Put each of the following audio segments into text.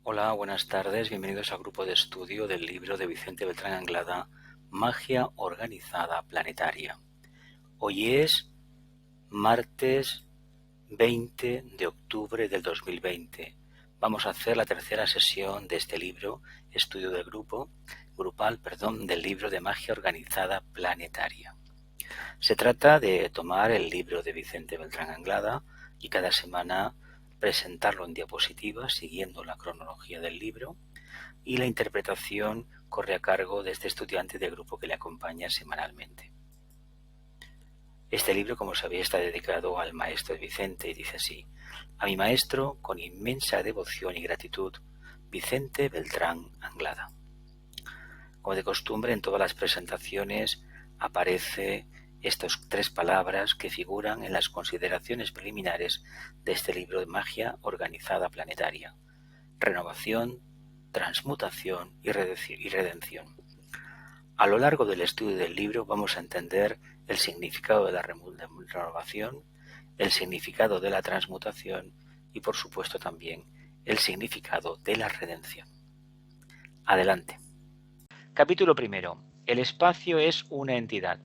Hola, buenas tardes, bienvenidos al grupo de estudio del libro de Vicente Beltrán Anglada, Magia Organizada Planetaria. Hoy es martes 20 de octubre del 2020. Vamos a hacer la tercera sesión de este libro, estudio del grupal, del libro de Magia Organizada Planetaria. Se trata de tomar el libro de Vicente Beltrán Anglada y cada semana presentarlo en diapositivas siguiendo la cronología del libro, y la interpretación corre a cargo de este estudiante del grupo que le acompaña semanalmente. Este libro, como sabéis, está dedicado al maestro de Vicente y dice así: a mi maestro, con inmensa devoción y gratitud, Vicente Beltrán Anglada. Como de costumbre, en todas las presentaciones aparece estas tres palabras que figuran en las consideraciones preliminares de este libro de Magia Organizada Planetaria: renovación, transmutación y redención. A lo largo del estudio del libro vamos a entender el significado de la renovación, el significado de la transmutación y, por supuesto, también el significado de la redención. Adelante. Capítulo primero. El espacio es una entidad.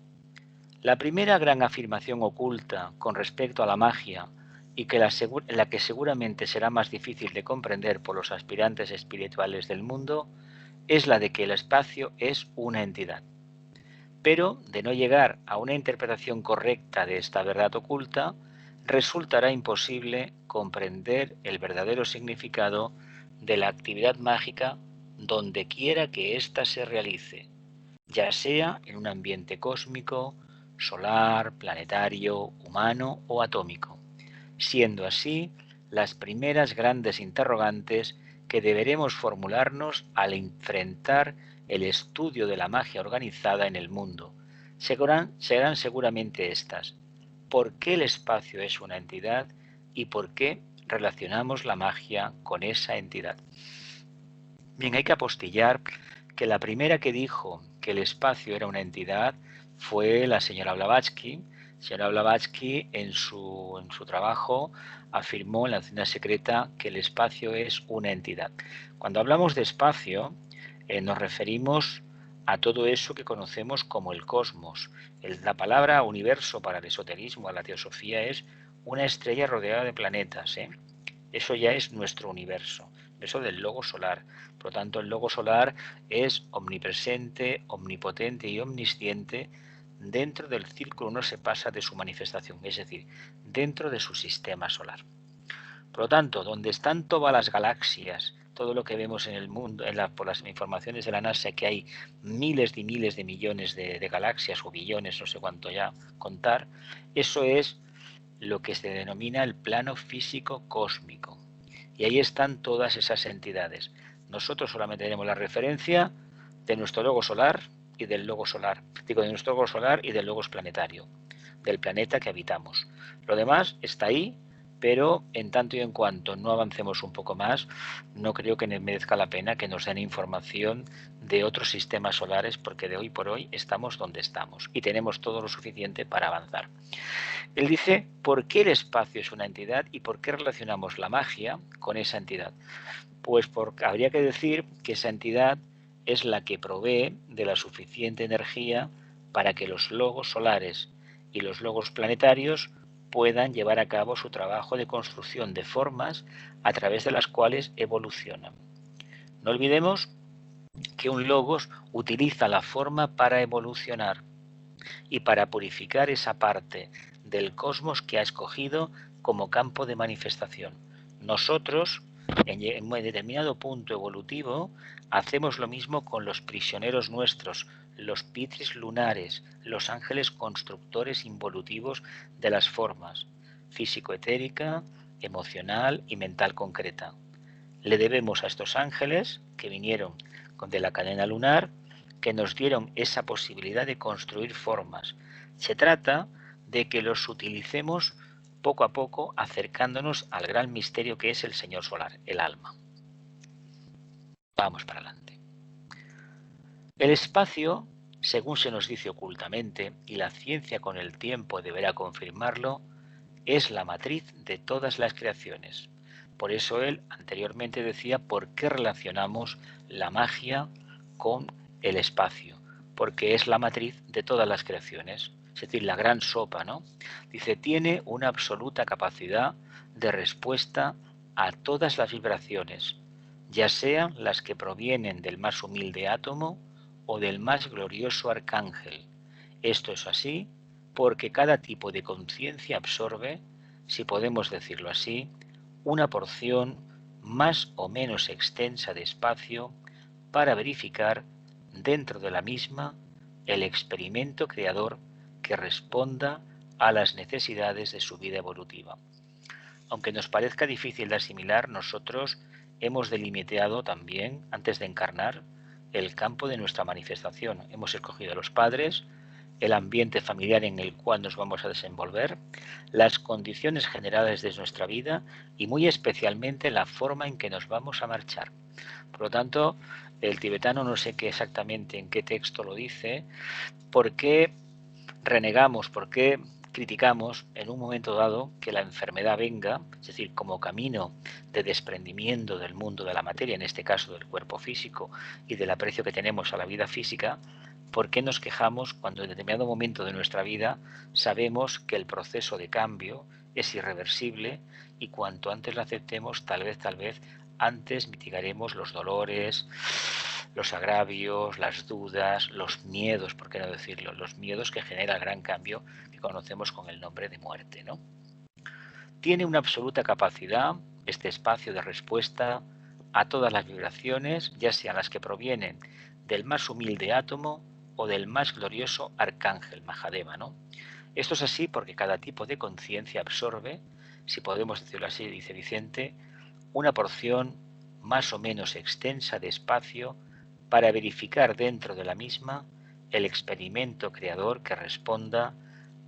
La primera gran afirmación oculta con respecto a la magia y que la que seguramente será más difícil de comprender por los aspirantes espirituales del mundo es la de que el espacio es una entidad. Pero, de no llegar a una interpretación correcta de esta verdad oculta, resultará imposible comprender el verdadero significado de la actividad mágica donde quiera que ésta se realice, ya sea en un ambiente cósmico, solar, planetario, humano o atómico, siendo así las primeras grandes interrogantes que deberemos formularnos al enfrentar el estudio de la magia organizada en el mundo. Serán seguramente estas: ¿por qué el espacio es una entidad y por qué relacionamos la magia con esa entidad? Bien, hay que apostillar que la primera que dijo que el espacio era una entidad fue la señora Blavatsky. Señora Blavatsky en su trabajo afirmó en la Hacienda Secreta que el espacio es una entidad. Cuando hablamos de espacio nos referimos a todo eso que conocemos como el cosmos. La palabra universo para el esoterismo, a la teosofía, es una estrella rodeada de planetas. Eso ya es nuestro universo, eso del logo solar. Por lo tanto, el logo solar es omnipresente, omnipotente y omnisciente dentro del círculo, no se pasa de su manifestación, es decir, dentro de su sistema solar. Por lo tanto, donde están todas las galaxias, todo lo que vemos en el mundo, por las informaciones de la NASA, que hay miles y miles de millones de galaxias o billones, no sé cuánto ya contar, eso es lo que se denomina el plano físico cósmico. Y ahí están todas esas entidades. Nosotros solamente tenemos la referencia de nuestro logo solar y del logo solar, digo, de nuestro logo solar y del logos planetario, del planeta que habitamos. Lo demás está ahí, pero en tanto y en cuanto no avancemos un poco más, no creo que merezca la pena que nos den información de otros sistemas solares, porque de hoy por hoy estamos donde estamos y tenemos todo lo suficiente para avanzar. Él dice por qué el espacio es una entidad y por qué relacionamos la magia con esa entidad. Pues porque habría que decir que esa entidad es la que provee de la suficiente energía para que los logos solares y los logos planetarios puedan llevar a cabo su trabajo de construcción de formas a través de las cuales evolucionan. No olvidemos que un logos utiliza la forma para evolucionar y para purificar esa parte del cosmos que ha escogido como campo de manifestación. Nosotros, en un determinado punto evolutivo, hacemos lo mismo con los prisioneros nuestros, los pitris lunares, los ángeles constructores involutivos de las formas, físico-etérica, emocional y mental concreta. Le debemos a estos ángeles que vinieron de la cadena lunar, que nos dieron esa posibilidad de construir formas. Se trata de que los utilicemos poco a poco, acercándonos al gran misterio que es el Señor solar, el alma. Vamos para adelante. El espacio, según se nos dice ocultamente, y la ciencia con el tiempo deberá confirmarlo, es la matriz de todas las creaciones. Por eso él anteriormente decía por qué relacionamos la magia con el espacio, porque es la matriz de todas las creaciones, es decir, la gran sopa, ¿no? Dice, tiene una absoluta capacidad de respuesta a todas las vibraciones, ya sean las que provienen del más humilde átomo o del más glorioso arcángel. Esto es así porque cada tipo de conciencia absorbe, si podemos decirlo así, una porción más o menos extensa de espacio para verificar dentro de la misma el experimento creador que responda a las necesidades de su vida evolutiva. Aunque nos parezca difícil de asimilar, nosotros hemos delimitado también, antes de encarnar, el campo de nuestra manifestación. Hemos escogido a los padres, el ambiente familiar en el cual nos vamos a desenvolver, las condiciones generales de nuestra vida y muy especialmente la forma en que nos vamos a marchar. Por lo tanto, el tibetano no sé qué exactamente en qué texto lo dice, por qué renegamos, por qué criticamos en un momento dado que la enfermedad venga, es decir, como camino de desprendimiento del mundo de la materia, en este caso del cuerpo físico y del aprecio que tenemos a la vida física. ¿Por qué nos quejamos cuando en determinado momento de nuestra vida sabemos que el proceso de cambio es irreversible y cuanto antes lo aceptemos, tal vez, antes mitigaremos los dolores, los agravios, las dudas, los miedos, por qué no decirlo, los miedos que genera el gran cambio que conocemos con el nombre de muerte, ¿no? Tiene una absoluta capacidad, este espacio de respuesta a todas las vibraciones, ya sean las que provienen del más humilde átomo o del más glorioso arcángel Mahadeva, ¿no? Esto es así porque cada tipo de conciencia absorbe, si podemos decirlo así, dice Vicente, una porción más o menos extensa de espacio para verificar dentro de la misma el experimento creador que responda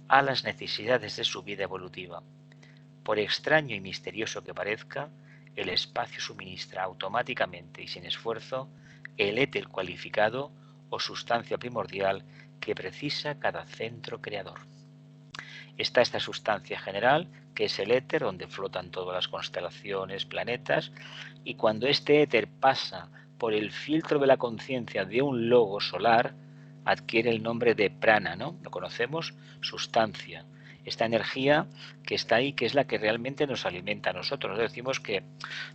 a las necesidades de su vida evolutiva. Por extraño y misterioso que parezca, el espacio suministra automáticamente y sin esfuerzo el éter cualificado o sustancia primordial que precisa cada centro creador. Está esta sustancia general, que es el éter, donde flotan todas las constelaciones, planetas, y cuando este éter pasa por el filtro de la conciencia de un logo solar, adquiere el nombre de prana, ¿no? Lo conocemos, sustancia. Esta energía que está ahí, que es la que realmente nos alimenta a nosotros. Nosotros decimos que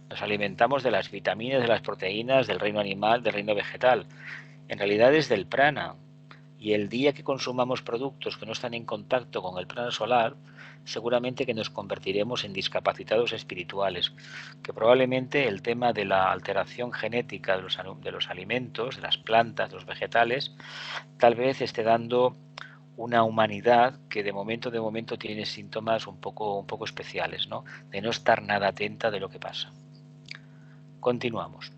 nos alimentamos de las vitaminas, de las proteínas, del reino animal, del reino vegetal. En realidad es del prana. Y el día que consumamos productos que no están en contacto con el plano solar, seguramente que nos convertiremos en discapacitados espirituales, que probablemente el tema de la alteración genética de los alimentos, de las plantas, de los vegetales, tal vez esté dando una humanidad que de momento tiene síntomas un poco especiales, ¿no? De no estar nada atenta de lo que pasa. Continuamos.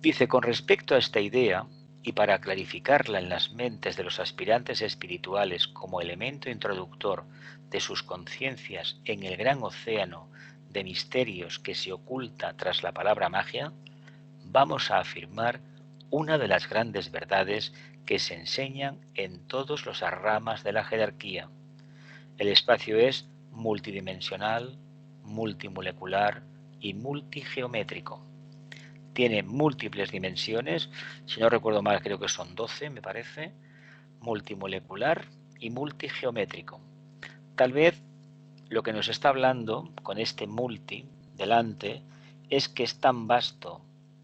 Dice, con respecto a esta idea, y para clarificarla en las mentes de los aspirantes espirituales como elemento introductor de sus conciencias en el gran océano de misterios que se oculta tras la palabra magia, vamos a afirmar una de las grandes verdades que se enseñan en todas las ramas de la jerarquía. El espacio es multidimensional, multimolecular y multigeométrico. Tiene múltiples dimensiones, si no recuerdo mal creo que son 12, me parece, multimolecular y multigeométrico. Tal vez lo que nos está hablando con este multi delante es que es tan vasto,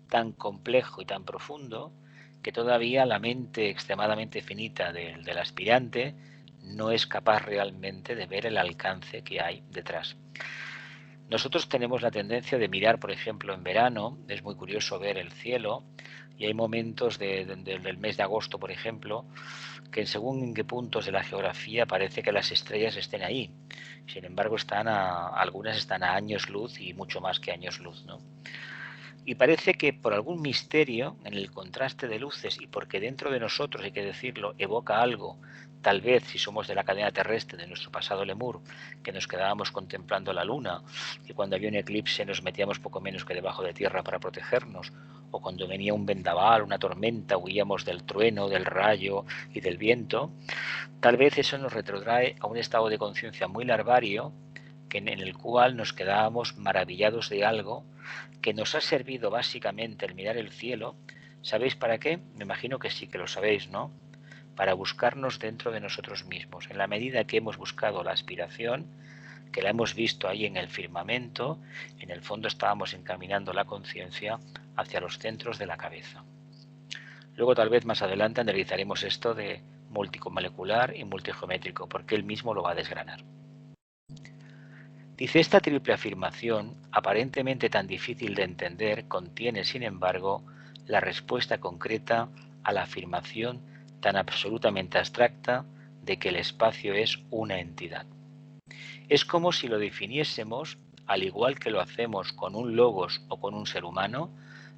tan complejo y tan profundo que todavía la mente extremadamente finita del aspirante no es capaz realmente de ver el alcance que hay detrás. Nosotros tenemos la tendencia de mirar, por ejemplo, en verano, es muy curioso ver el cielo, y hay momentos del mes de agosto, por ejemplo, que según en qué puntos de la geografía parece que las estrellas estén ahí. Sin embargo, algunas están a años luz y mucho más que años luz, ¿no? Y parece que por algún misterio en el contraste de luces y porque dentro de nosotros, hay que decirlo, evoca algo, tal vez si somos de la cadena terrestre de nuestro pasado lemur, que nos quedábamos contemplando la luna, que cuando había un eclipse nos metíamos poco menos que debajo de tierra para protegernos, o cuando venía un vendaval, una tormenta, huíamos del trueno, del rayo y del viento, tal vez eso nos retrotrae a un estado de conciencia muy larvario en el cual nos quedábamos maravillados de algo que nos ha servido básicamente el mirar el cielo. ¿Sabéis para qué? Me imagino que sí que lo sabéis, ¿no? Para buscarnos dentro de nosotros mismos. En la medida que hemos buscado la aspiración, que la hemos visto ahí en el firmamento, en el fondo estábamos encaminando la conciencia hacia los centros de la cabeza. Luego tal vez más adelante analizaremos esto de multimolecular y multigeométrico, porque él mismo lo va a desgranar. Dice, esta triple afirmación, aparentemente tan difícil de entender, contiene, sin embargo, la respuesta concreta a la afirmación tan absolutamente abstracta de que el espacio es una entidad. Es como si lo definiésemos, al igual que lo hacemos con un logos o con un ser humano,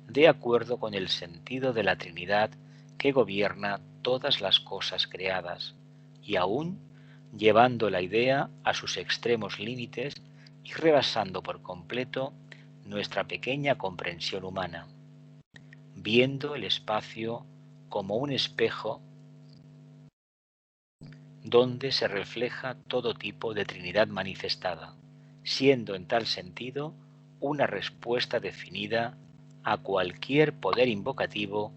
de acuerdo con el sentido de la Trinidad que gobierna todas las cosas creadas, y aún llevando la idea a sus extremos límites y rebasando por completo nuestra pequeña comprensión humana, viendo el espacio como un espejo donde se refleja todo tipo de Trinidad manifestada, siendo en tal sentido una respuesta definida a cualquier poder invocativo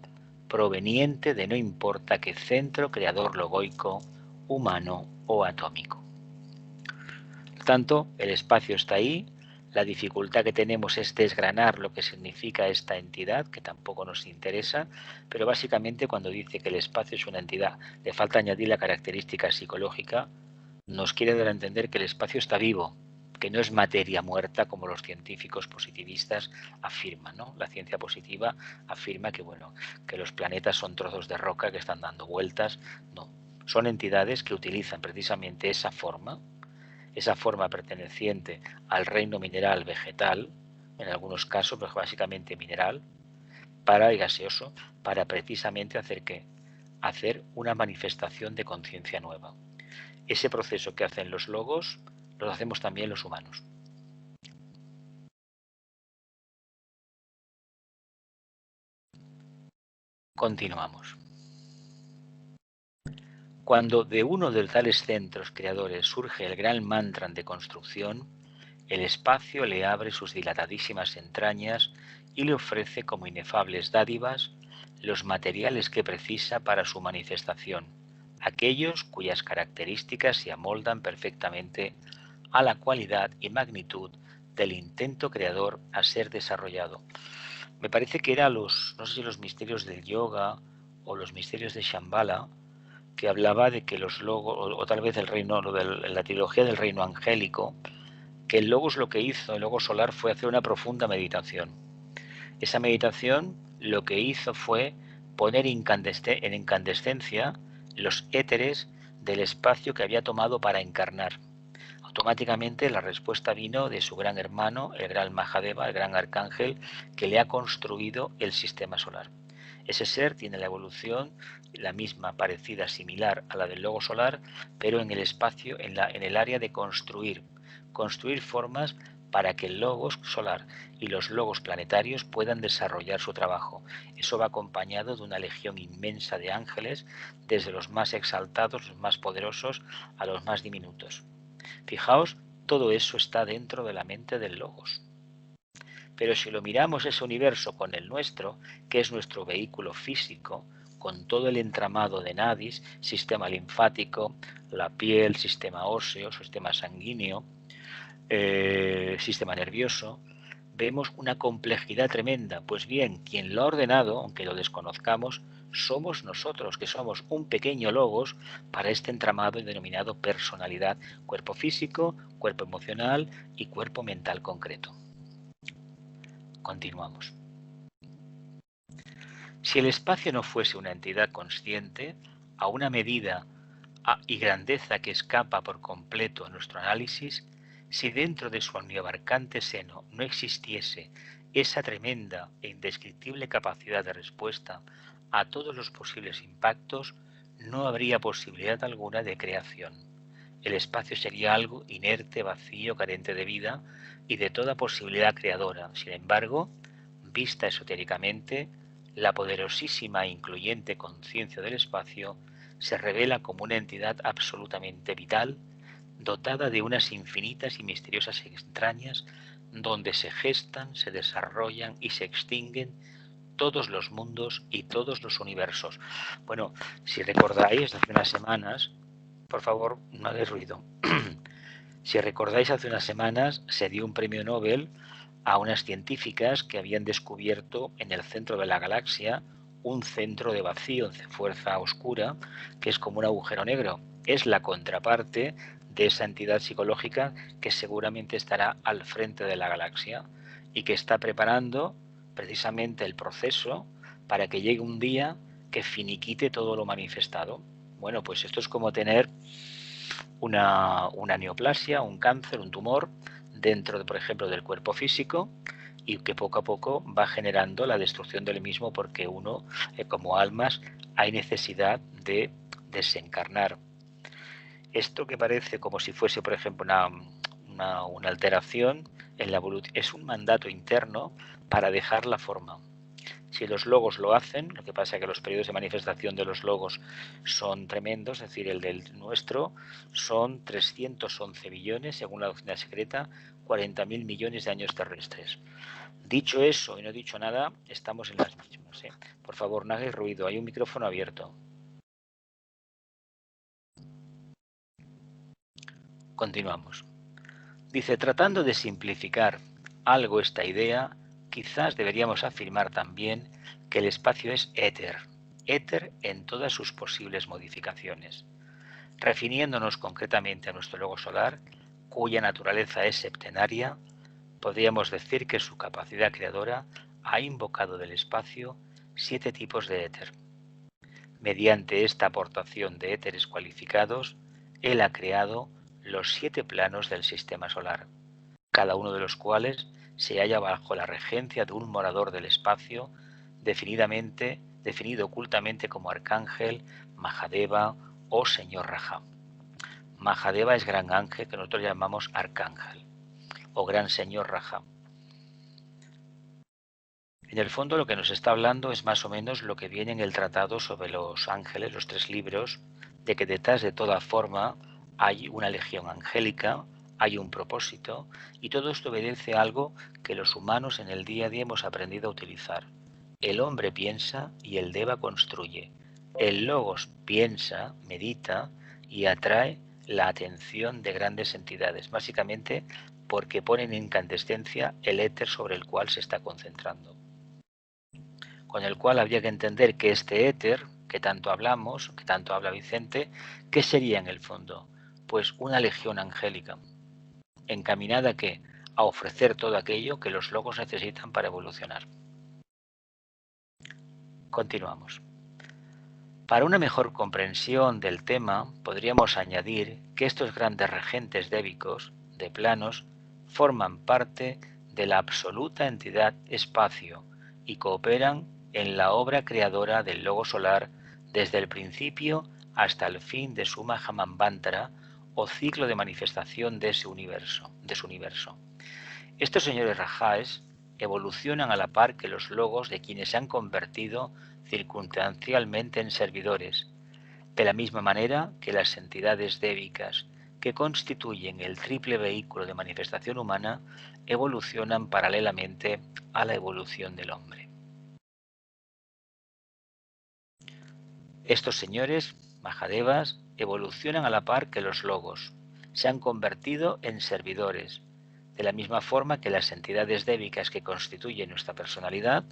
proveniente de no importa qué centro creador logoico, humano o atómico. Por tanto, el espacio está ahí. La dificultad que tenemos es desgranar lo que significa esta entidad, que tampoco nos interesa, pero básicamente cuando dice que el espacio es una entidad, le falta añadir la característica psicológica, nos quiere dar a entender que el espacio está vivo, que no es materia muerta como los científicos positivistas afirman, ¿no? La ciencia positiva afirma que, bueno, que los planetas son trozos de roca que están dando vueltas. No, son entidades que utilizan precisamente esa forma perteneciente al reino mineral vegetal, en algunos casos, pero básicamente mineral, y gaseoso, para precisamente hacer una manifestación de conciencia nueva. Ese proceso que hacen los logos, lo hacemos también los humanos. Continuamos. Cuando de uno de tales centros creadores surge el gran mantra de construcción, el espacio le abre sus dilatadísimas entrañas y le ofrece como inefables dádivas los materiales que precisa para su manifestación, aquellos cuyas características se amoldan perfectamente a la cualidad y magnitud del intento creador a ser desarrollado. Me parece que era no sé si los misterios del yoga o los misterios de Shambhala, que hablaba de que los logos, o tal vez la trilogía del reino angélico, que el logos lo que hizo, el logos solar, fue hacer una profunda meditación. Esa meditación lo que hizo fue poner en incandescencia los éteres del espacio que había tomado para encarnar. Automáticamente la respuesta vino de su gran hermano, el gran Mahadeva, el gran arcángel, que le ha construido el sistema solar. Ese ser tiene la evolución, la misma, parecida, similar a la del logo solar, pero en el espacio, en el área de construir formas para que el logos solar y los logos planetarios puedan desarrollar su trabajo. Eso va acompañado de una legión inmensa de ángeles, desde los más exaltados, los más poderosos, a los más diminutos. Fijaos, todo eso está dentro de la mente del logos. Pero si lo miramos ese universo con el nuestro, que es nuestro vehículo físico, con todo el entramado de nadis, sistema linfático, la piel, sistema óseo, sistema sanguíneo, sistema nervioso, vemos una complejidad tremenda. Pues bien, quien lo ha ordenado, aunque lo desconozcamos, somos nosotros, que somos un pequeño logos para este entramado denominado personalidad, cuerpo físico, cuerpo emocional y cuerpo mental concreto. Continuamos. Si el espacio no fuese una entidad consciente, a una medida y grandeza que escapa por completo a nuestro análisis, si dentro de su omniabarcante seno no existiese esa tremenda e indescriptible capacidad de respuesta a todos los posibles impactos, no habría posibilidad alguna de creación. El espacio sería algo inerte, vacío, carente de vida y de toda posibilidad creadora. Sin embargo, vista esotéricamente, la poderosísima e incluyente conciencia del espacio se revela como una entidad absolutamente vital, dotada de unas infinitas y misteriosas entrañas donde se gestan, se desarrollan y se extinguen todos los mundos y todos los universos. Bueno, si recordáis, hace unas semanas, por favor, no hagáis ruido. Si recordáis, hace unas semanas se dio un premio Nobel a unas científicas que habían descubierto en el centro de la galaxia un centro de vacío, de fuerza oscura, que es como un agujero negro. Es la contraparte de esa entidad psicológica que seguramente estará al frente de la galaxia y que está preparando precisamente el proceso para que llegue un día que finiquite todo lo manifestado. Bueno, pues esto es como tener una neoplasia, un cáncer, un tumor dentro, por ejemplo, del cuerpo físico, y que poco a poco va generando la destrucción del mismo porque uno, como almas, hay necesidad de desencarnar. Esto que parece como si fuese, por ejemplo, una alteración en la evolución, es un mandato interno para dejar la forma. Si los logos lo hacen, lo que pasa es que los periodos de manifestación de los logos son tremendos, es decir, el del nuestro son 311 billones, según la doctrina secreta, 40.000 millones de años terrestres. Dicho eso y no dicho nada, estamos en las mismas. Por favor, no hagáis ruido, hay un micrófono abierto. Continuamos. Dice, tratando de simplificar algo esta idea, quizás deberíamos afirmar también que el espacio es éter en todas sus posibles modificaciones. Refiriéndonos concretamente a nuestro logo solar, cuya naturaleza es septenaria, podríamos decir que su capacidad creadora ha invocado del espacio 7 tipos de éter. Mediante esta aportación de éteres cualificados, él ha creado los 7 planos del sistema solar, cada uno de los cuales se halla bajo la regencia de un morador del espacio, definido ocultamente como Arcángel, Mahadeva o Señor Raja. Mahadeva es gran ángel, que nosotros llamamos Arcángel, o Gran Señor Raja. En el fondo lo que nos está hablando es más o menos lo que viene en el tratado sobre los ángeles, los 3 libros, de que detrás de toda forma hay una legión angélica, hay un propósito, y todo esto obedece a algo que los humanos en el día a día hemos aprendido a utilizar. El hombre piensa y el Deva construye. El Logos piensa, medita y atrae la atención de grandes entidades, básicamente porque ponen en incandescencia el éter sobre el cual se está concentrando. Con el cual habría que entender que este éter, que tanto hablamos, que tanto habla Vicente, ¿qué sería en el fondo? Pues una legión angélica, encaminada ¿qué? A ofrecer todo aquello que los logos necesitan para evolucionar. Continuamos. Para una mejor comprensión del tema, podríamos añadir que estos grandes regentes débicos, de planos, forman parte de la absoluta entidad espacio y cooperan en la obra creadora del logo solar desde el principio hasta el fin de su Mahamambantara o ciclo de manifestación de su universo. Estos señores Rajáes evolucionan a la par que los logos de quienes se han convertido circunstancialmente en servidores, de la misma manera que las entidades débicas que constituyen el triple vehículo de manifestación humana evolucionan paralelamente a la evolución del hombre. Estos señores, Mahadevas, evolucionan a la par que los logos, se han convertido en servidores, de la misma forma que las entidades débicas que constituyen nuestra personalidad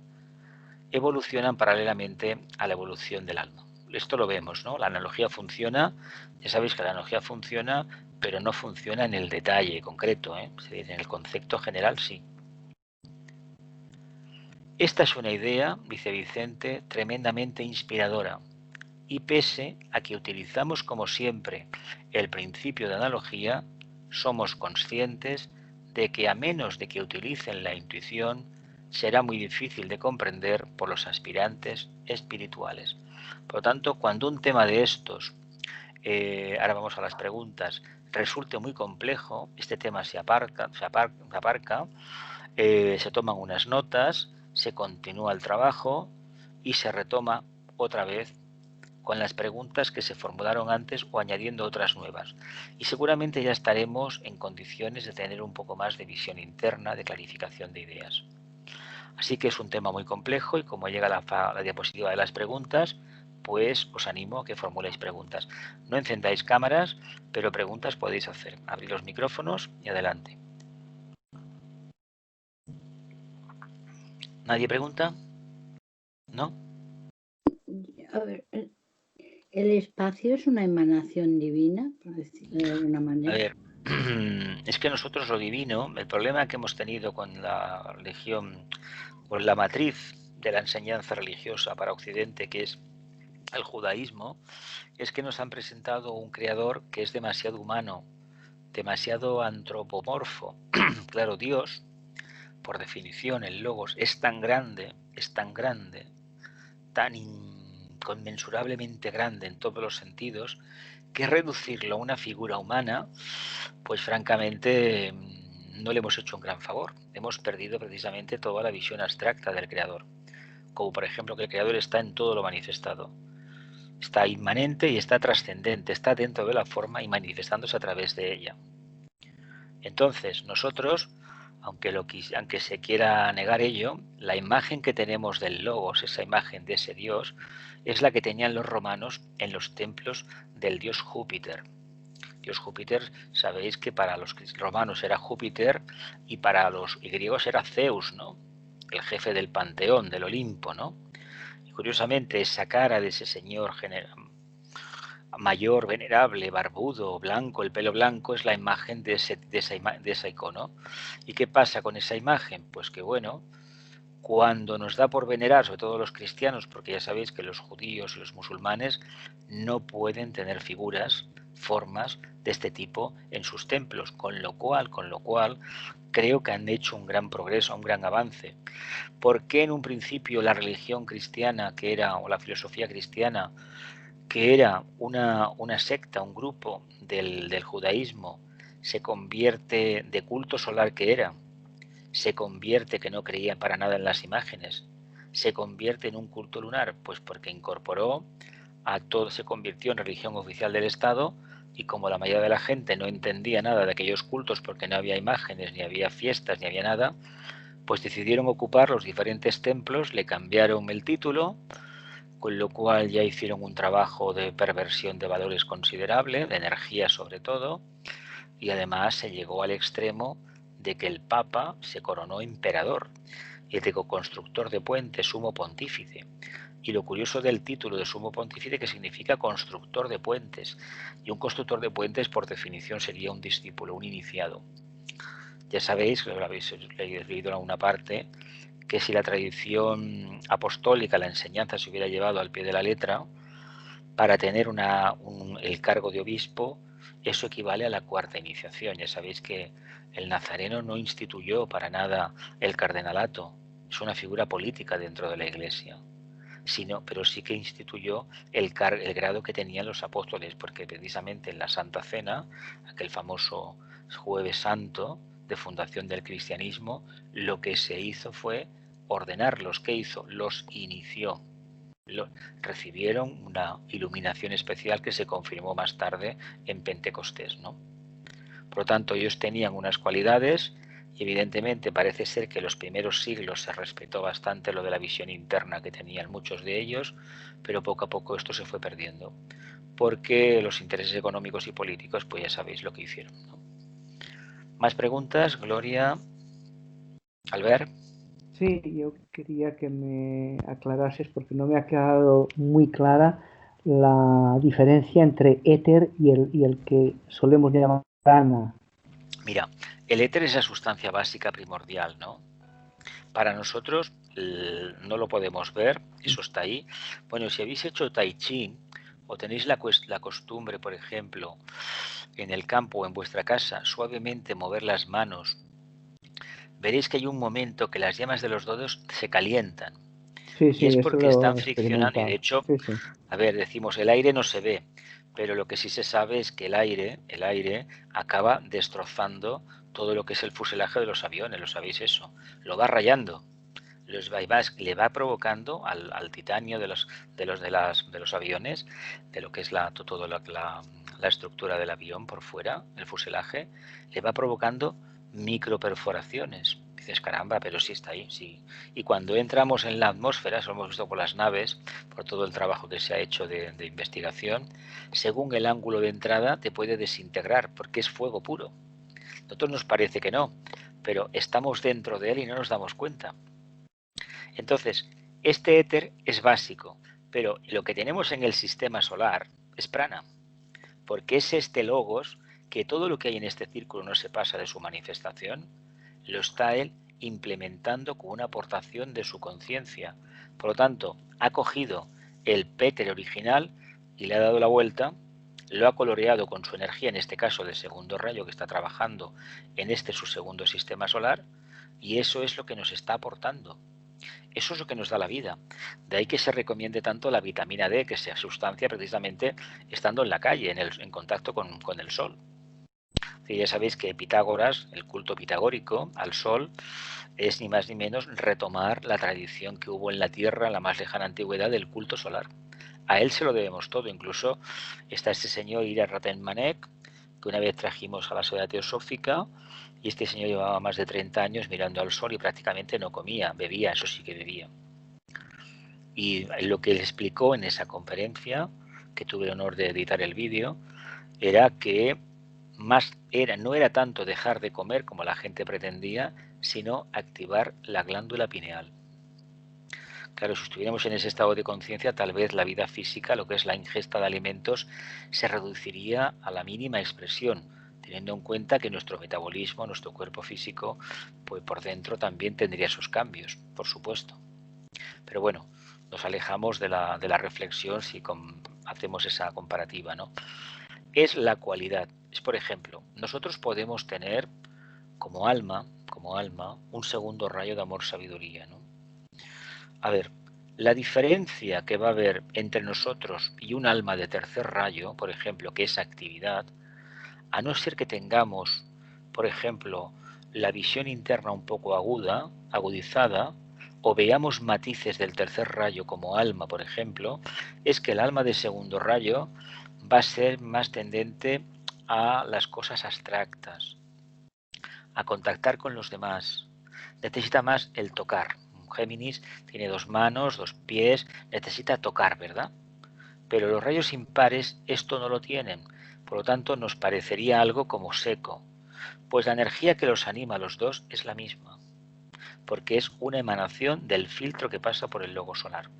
evolucionan paralelamente a la evolución del alma. Esto lo vemos, ¿no? La analogía funciona, ya sabéis que la analogía funciona, pero no funciona en el detalle concreto, ¿eh? Es decir, en el concepto general sí. Esta es una idea, dice Vicente, tremendamente inspiradora, y pese a que utilizamos como siempre el principio de analogía, somos conscientes de que a menos de que utilicen la intuición, será muy difícil de comprender por los aspirantes espirituales. Por lo tanto, cuando un tema de estos, ahora vamos a las preguntas, resulte muy complejo, este tema se aparca, se toman unas notas, se continúa el trabajo y se retoma otra vez con las preguntas que se formularon antes o añadiendo otras nuevas. Y seguramente ya estaremos en condiciones de tener un poco más de visión interna, de clarificación de ideas. Así que es un tema muy complejo y como llega la diapositiva de las preguntas, pues os animo a que formuléis preguntas. No encendáis cámaras, pero preguntas podéis hacer. Abrir los micrófonos y adelante. ¿Nadie pregunta? ¿No? A ver, ¿el espacio es una emanación divina, por decirlo de alguna manera? A ver, es que nosotros lo divino, el problema que hemos tenido con la religión, con la matriz de la enseñanza religiosa para Occidente, que es el judaísmo, es que nos han presentado un creador que es demasiado humano, demasiado antropomorfo. Claro, Dios, por definición, el logos, es tan grande, tan inconmensurablemente grande en todos los sentidos, que reducirlo a una figura humana, pues francamente no le hemos hecho un gran favor. Hemos perdido precisamente toda la visión abstracta del creador, como por ejemplo que el creador está en todo lo manifestado. Está inmanente y está trascendente, está dentro de la forma y manifestándose a través de ella. Entonces, nosotros, aunque se quiera negar ello, la imagen que tenemos del Logos, esa imagen de ese Dios, es la que tenían los romanos en los templos del dios Júpiter. Dios Júpiter, sabéis que para los romanos era Júpiter y para los griegos era Zeus, ¿no? El jefe del panteón, del Olimpo, ¿no? Y curiosamente, esa cara de ese señor mayor, venerable, barbudo, blanco, el pelo blanco, es la imagen de esa icono. ¿Y qué pasa con esa imagen? Pues que bueno, cuando nos da por venerar, sobre todo los cristianos, porque ya sabéis que los judíos y los musulmanes no pueden tener figuras, formas de este tipo en sus templos, con lo cual creo que han hecho un gran progreso, un gran avance. ¿Por qué en un principio la religión cristiana, que era, o la filosofía cristiana, que era una secta, un grupo del judaísmo, se convierte de culto solar que era, se convierte, que no creía para nada en las imágenes, se convierte en un culto lunar? Pues porque incorporó a todo, se convirtió en religión oficial del Estado, y como la mayoría de la gente no entendía nada de aquellos cultos porque no había imágenes, ni había fiestas, ni había nada, pues decidieron ocupar los diferentes templos, le cambiaron el título, con lo cual ya hicieron un trabajo de perversión de valores considerable, de energía sobre todo, y además se llegó al extremo de que el Papa se coronó emperador y de constructor de puentes, sumo pontífice. Y lo curioso del título de sumo pontífice, que significa constructor de puentes, y un constructor de puentes por definición sería un discípulo, un iniciado. Ya sabéis, que lo habéis leído en alguna parte, que si la tradición apostólica, la enseñanza se hubiera llevado al pie de la letra, para tener el cargo de obispo, eso equivale a la cuarta iniciación. Ya sabéis que el nazareno no instituyó para nada el cardenalato, es una figura política dentro de la Iglesia, pero sí que instituyó el grado que tenían los apóstoles, porque precisamente en la Santa Cena, aquel famoso Jueves Santo de fundación del cristianismo, lo que se hizo fue ordenarlos. ¿Qué hizo? Los inició. Recibieron una iluminación especial que se confirmó más tarde en Pentecostés, ¿no? Por lo tanto, ellos tenían unas cualidades y evidentemente parece ser que en los primeros siglos se respetó bastante lo de la visión interna que tenían muchos de ellos, pero poco a poco esto se fue perdiendo, porque los intereses económicos y políticos, pues ya sabéis lo que hicieron, ¿no? ¿Más preguntas, Gloria? Albert. Sí, yo quería que me aclarases, porque no me ha quedado muy clara la diferencia entre éter y el que solemos llamar prana. Mira, el éter es la sustancia básica primordial, ¿no? Para nosotros no lo podemos ver, eso está ahí. Bueno, si habéis hecho tai chi o tenéis la costumbre, por ejemplo, en el campo o en vuestra casa, suavemente mover las manos, veréis que hay un momento que las yemas de los dedos se calientan. Sí, Y es eso porque lo están he friccionando, y de hecho, sí. a ver, decimos, el aire no se ve, pero lo que sí se sabe es que el aire acaba destrozando todo lo que es el fuselaje de los aviones, ¿lo sabéis eso? Lo va rayando. los bypass le va provocando al titanio de los aviones, de lo que es toda la estructura del avión por fuera, el fuselaje, le va provocando microperforaciones. Dices, caramba, pero sí está ahí, sí. Y cuando entramos en la atmósfera, eso lo hemos visto por las naves, por todo el trabajo que se ha hecho de investigación, según el ángulo de entrada te puede desintegrar, porque es fuego puro. A nosotros nos parece que no, pero estamos dentro de él y no nos damos cuenta. Entonces, este éter es básico, pero lo que tenemos en el sistema solar es prana, porque es este logos que todo lo que hay en este círculo no se pasa de su manifestación, lo está él implementando con una aportación de su conciencia. Por lo tanto, ha cogido el péter original y le ha dado la vuelta, lo ha coloreado con su energía, en este caso de segundo rayo que está trabajando en su segundo sistema solar, y eso es lo que nos está aportando. Eso es lo que nos da la vida. De ahí que se recomiende tanto la vitamina D, que se sustancia precisamente estando en la calle, en contacto con el sol. Y ya sabéis que Pitágoras, el culto pitagórico al sol, es ni más ni menos retomar la tradición que hubo en la Tierra en la más lejana antigüedad del culto solar. A él se lo debemos todo. Incluso está este señor Ira Ratenmanek, que una vez trajimos a la Sociedad Teosófica, y este señor llevaba más de 30 años mirando al sol y prácticamente no comía, bebía, eso sí que bebía. Y lo que él explicó en esa conferencia, que tuve el honor de editar el vídeo, era que no era tanto dejar de comer como la gente pretendía, sino activar la glándula pineal. Claro, si estuviéramos en ese estado de conciencia, tal vez la vida física, lo que es la ingesta de alimentos, se reduciría a la mínima expresión, teniendo en cuenta que nuestro metabolismo, nuestro cuerpo físico, pues por dentro también tendría sus cambios, por supuesto. Pero bueno, nos alejamos de la reflexión si hacemos esa comparativa, ¿no? Es la cualidad. Es, por ejemplo, nosotros podemos tener como alma, un segundo rayo de amor-sabiduría, ¿no? A ver, la diferencia que va a haber entre nosotros y un alma de tercer rayo, por ejemplo, que es actividad, a no ser que tengamos, por ejemplo, la visión interna un poco agudizada, o veamos matices del tercer rayo como alma, por ejemplo, es que el alma de segundo rayo va a ser más tendente a las cosas abstractas, a contactar con los demás. Necesita más el tocar. Géminis tiene 2 manos, 2 pies, necesita tocar, ¿verdad? Pero los rayos impares esto no lo tienen, por lo tanto nos parecería algo como seco. Pues la energía que los anima a los dos es la misma, porque es una emanación del filtro que pasa por el logo solar.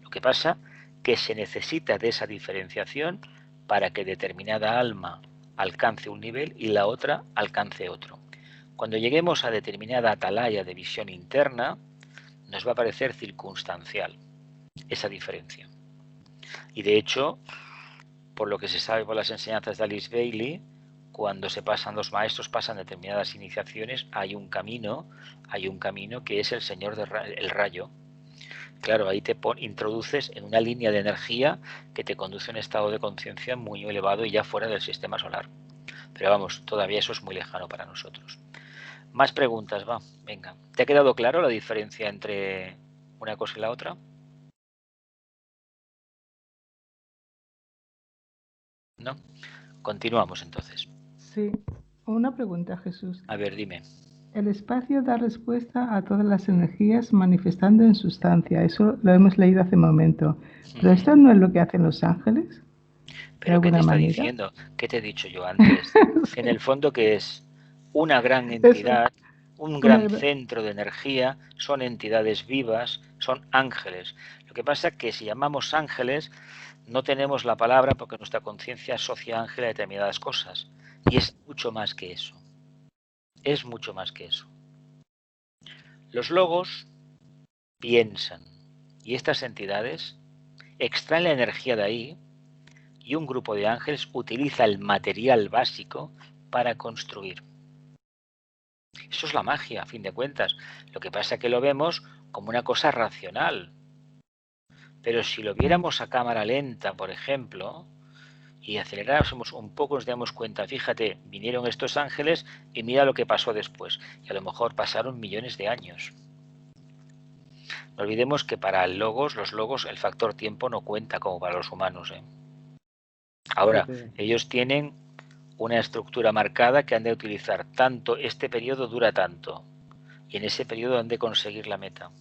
Lo que pasa que se necesita de esa diferenciación para que determinada alma alcance un nivel y la otra alcance otro. Cuando lleguemos a determinada atalaya de visión interna, nos va a parecer circunstancial esa diferencia. Y de hecho, por lo que se sabe por las enseñanzas de Alice Bailey, cuando los maestros pasan determinadas iniciaciones, hay un camino que es el Señor del Rayo. Claro, ahí te introduces en una línea de energía que te conduce a un estado de conciencia muy elevado y ya fuera del sistema solar. Pero vamos, todavía eso es muy lejano para nosotros. Más preguntas, va, venga. ¿Te ha quedado claro la diferencia entre una cosa y la otra? ¿No? Continuamos entonces. Sí, una pregunta, Jesús. A ver, dime. El espacio da respuesta a todas las energías manifestando en sustancia. Eso lo hemos leído hace un momento. ¿Pero esto no es lo que hacen los ángeles? ¿Pero qué te está diciendo? ¿Qué te he dicho yo antes? En el fondo, que es una gran entidad, un gran centro de energía, son entidades vivas, son ángeles. Lo que pasa es que si llamamos ángeles, no tenemos la palabra porque nuestra conciencia asocia ángel a determinadas cosas. Y es mucho más que eso. Es mucho más que eso. Los logos piensan y estas entidades extraen la energía de ahí y un grupo de ángeles utiliza el material básico para construir. Eso es la magia, a fin de cuentas. Lo que pasa es que lo vemos como una cosa racional. Pero si lo viéramos a cámara lenta, por ejemplo, y aceleráramos un poco, nos damos cuenta, fíjate, vinieron estos ángeles y mira lo que pasó después. Y a lo mejor pasaron millones de años. No olvidemos que para los logos, el factor tiempo no cuenta como para los humanos, ¿eh? Ahora, ellos tienen una estructura marcada que han de utilizar tanto, este periodo dura tanto, y en ese periodo han de conseguir la meta,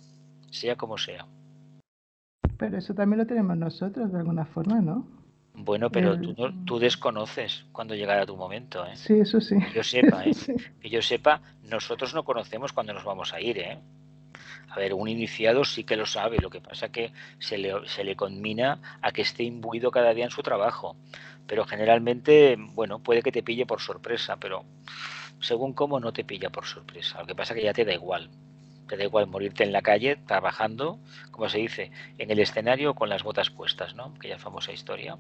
sea como sea. Pero eso también lo tenemos nosotros de alguna forma, ¿no? Bueno, pero tú desconoces cuando llegará tu momento, ¿eh? Sí, eso sí. Que yo sepa, ¿eh? Sí. Que yo sepa, nosotros no conocemos cuándo nos vamos a ir, ¿eh? A ver, un iniciado sí que lo sabe, lo que pasa que se le conmina a que esté imbuido cada día en su trabajo. Pero generalmente, bueno, puede que te pille por sorpresa, pero según cómo no te pilla por sorpresa. Lo que pasa que ya te da igual. Te da igual morirte en la calle trabajando, como se dice, en el escenario con las botas puestas, ¿no? Aquella famosa historia.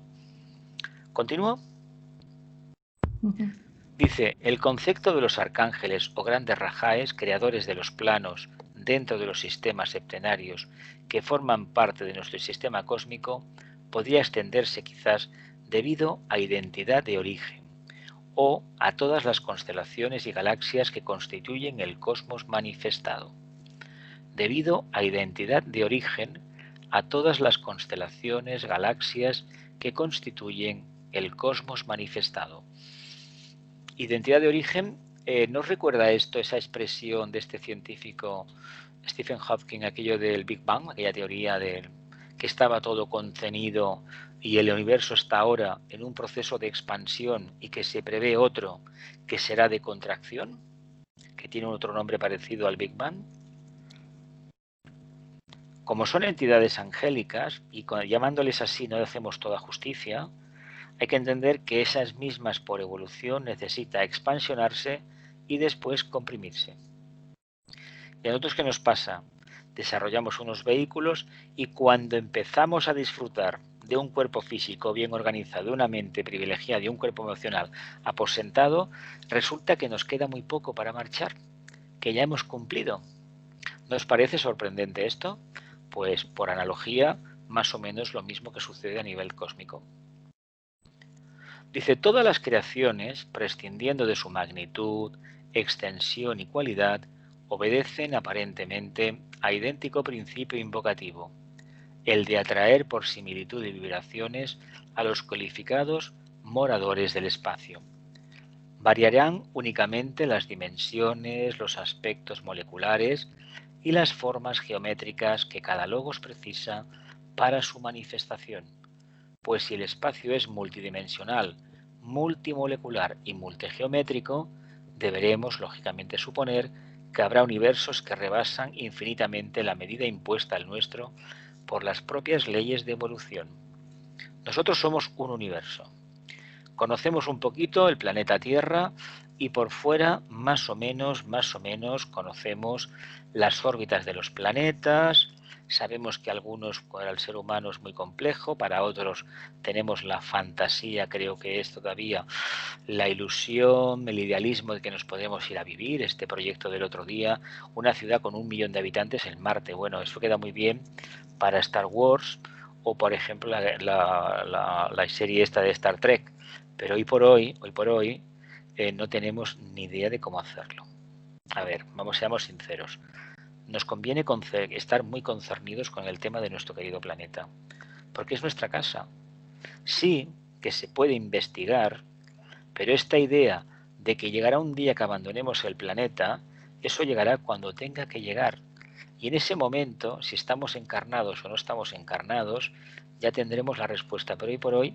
¿Continúo? Dice, el concepto de los arcángeles o grandes rajaes, creadores de los planos dentro de los sistemas septenarios que forman parte de nuestro sistema cósmico, podría extenderse quizás debido a identidad de origen o a todas las constelaciones y galaxias que constituyen el cosmos manifestado. Debido a identidad de origen a todas las constelaciones, galaxias que constituyen el cosmos manifestado. Identidad de origen, ¿no os recuerda esto, esa expresión de este científico Stephen Hawking, aquello del Big Bang, aquella teoría de que estaba todo contenido y el universo está ahora en un proceso de expansión y que se prevé otro que será de contracción, que tiene otro nombre parecido al Big Bang? Como son entidades angélicas, y llamándoles así no hacemos toda justicia, hay que entender que esas mismas por evolución necesita expansionarse y después comprimirse. ¿Y a nosotros qué nos pasa? Desarrollamos unos vehículos y cuando empezamos a disfrutar de un cuerpo físico bien organizado, de una mente privilegiada y un cuerpo emocional aposentado, resulta que nos queda muy poco para marchar, que ya hemos cumplido. ¿No os parece sorprendente esto? Pues por analogía, más o menos lo mismo que sucede a nivel cósmico. Dice, todas las creaciones, prescindiendo de su magnitud, extensión y cualidad, obedecen aparentemente a idéntico principio invocativo, el de atraer por similitud y vibraciones a los calificados moradores del espacio. Variarán únicamente las dimensiones, los aspectos moleculares y las formas geométricas que cada logos precisa para su manifestación, pues si el espacio es multidimensional, multimolecular y multigeométrico, deberemos lógicamente suponer que habrá universos que rebasan infinitamente la medida impuesta al nuestro por las propias leyes de evolución. Nosotros somos un universo. Conocemos un poquito el planeta Tierra y por fuera más o menos conocemos las órbitas de los planetas. Sabemos que algunos para el ser humano es muy complejo, para otros tenemos la fantasía, creo que es todavía la ilusión, el idealismo de que nos podemos ir a vivir. Este proyecto del otro día, una ciudad con 1 millón de habitantes en Marte. Bueno, eso queda muy bien para Star Wars o, por ejemplo, la serie esta de Star Trek. Pero hoy por hoy no tenemos ni idea de cómo hacerlo. A ver, seamos sinceros. Nos conviene estar muy concernidos con el tema de nuestro querido planeta, porque es nuestra casa. Sí que se puede investigar, pero esta idea de que llegará un día que abandonemos el planeta, eso llegará cuando tenga que llegar. Y en ese momento, si estamos encarnados o no estamos encarnados, ya tendremos la respuesta. Pero hoy por hoy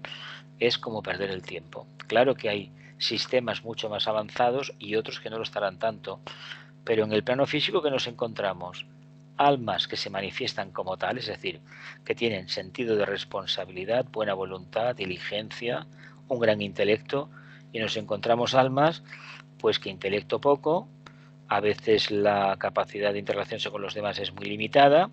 es como perder el tiempo. Claro que hay sistemas mucho más avanzados y otros que no lo estarán tanto, pero en el plano físico que nos encontramos, almas que se manifiestan como tal, es decir, que tienen sentido de responsabilidad, buena voluntad, diligencia, un gran intelecto, y nos encontramos almas pues que intelecto poco, a veces la capacidad de interrelacionarse con los demás es muy limitada,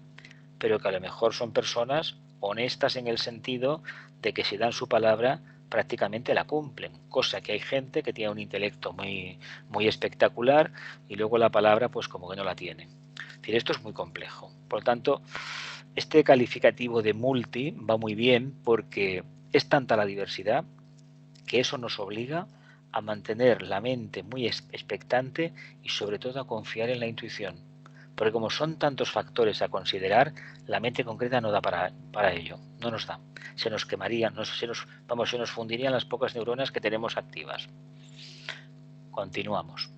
pero que a lo mejor son personas honestas en el sentido de que si dan su palabra prácticamente la cumplen, cosa que hay gente que tiene un intelecto muy espectacular y luego la palabra pues como que no la tiene. Es decir, esto es muy complejo. Por lo tanto, este calificativo de multi va muy bien porque es tanta la diversidad que eso nos obliga a mantener la mente muy expectante y sobre todo a confiar en la intuición, porque como son tantos factores a considerar, la mente concreta no da para ello, no nos da. Se nos quemarían, se nos fundirían las pocas neuronas que tenemos activas. Continuamos.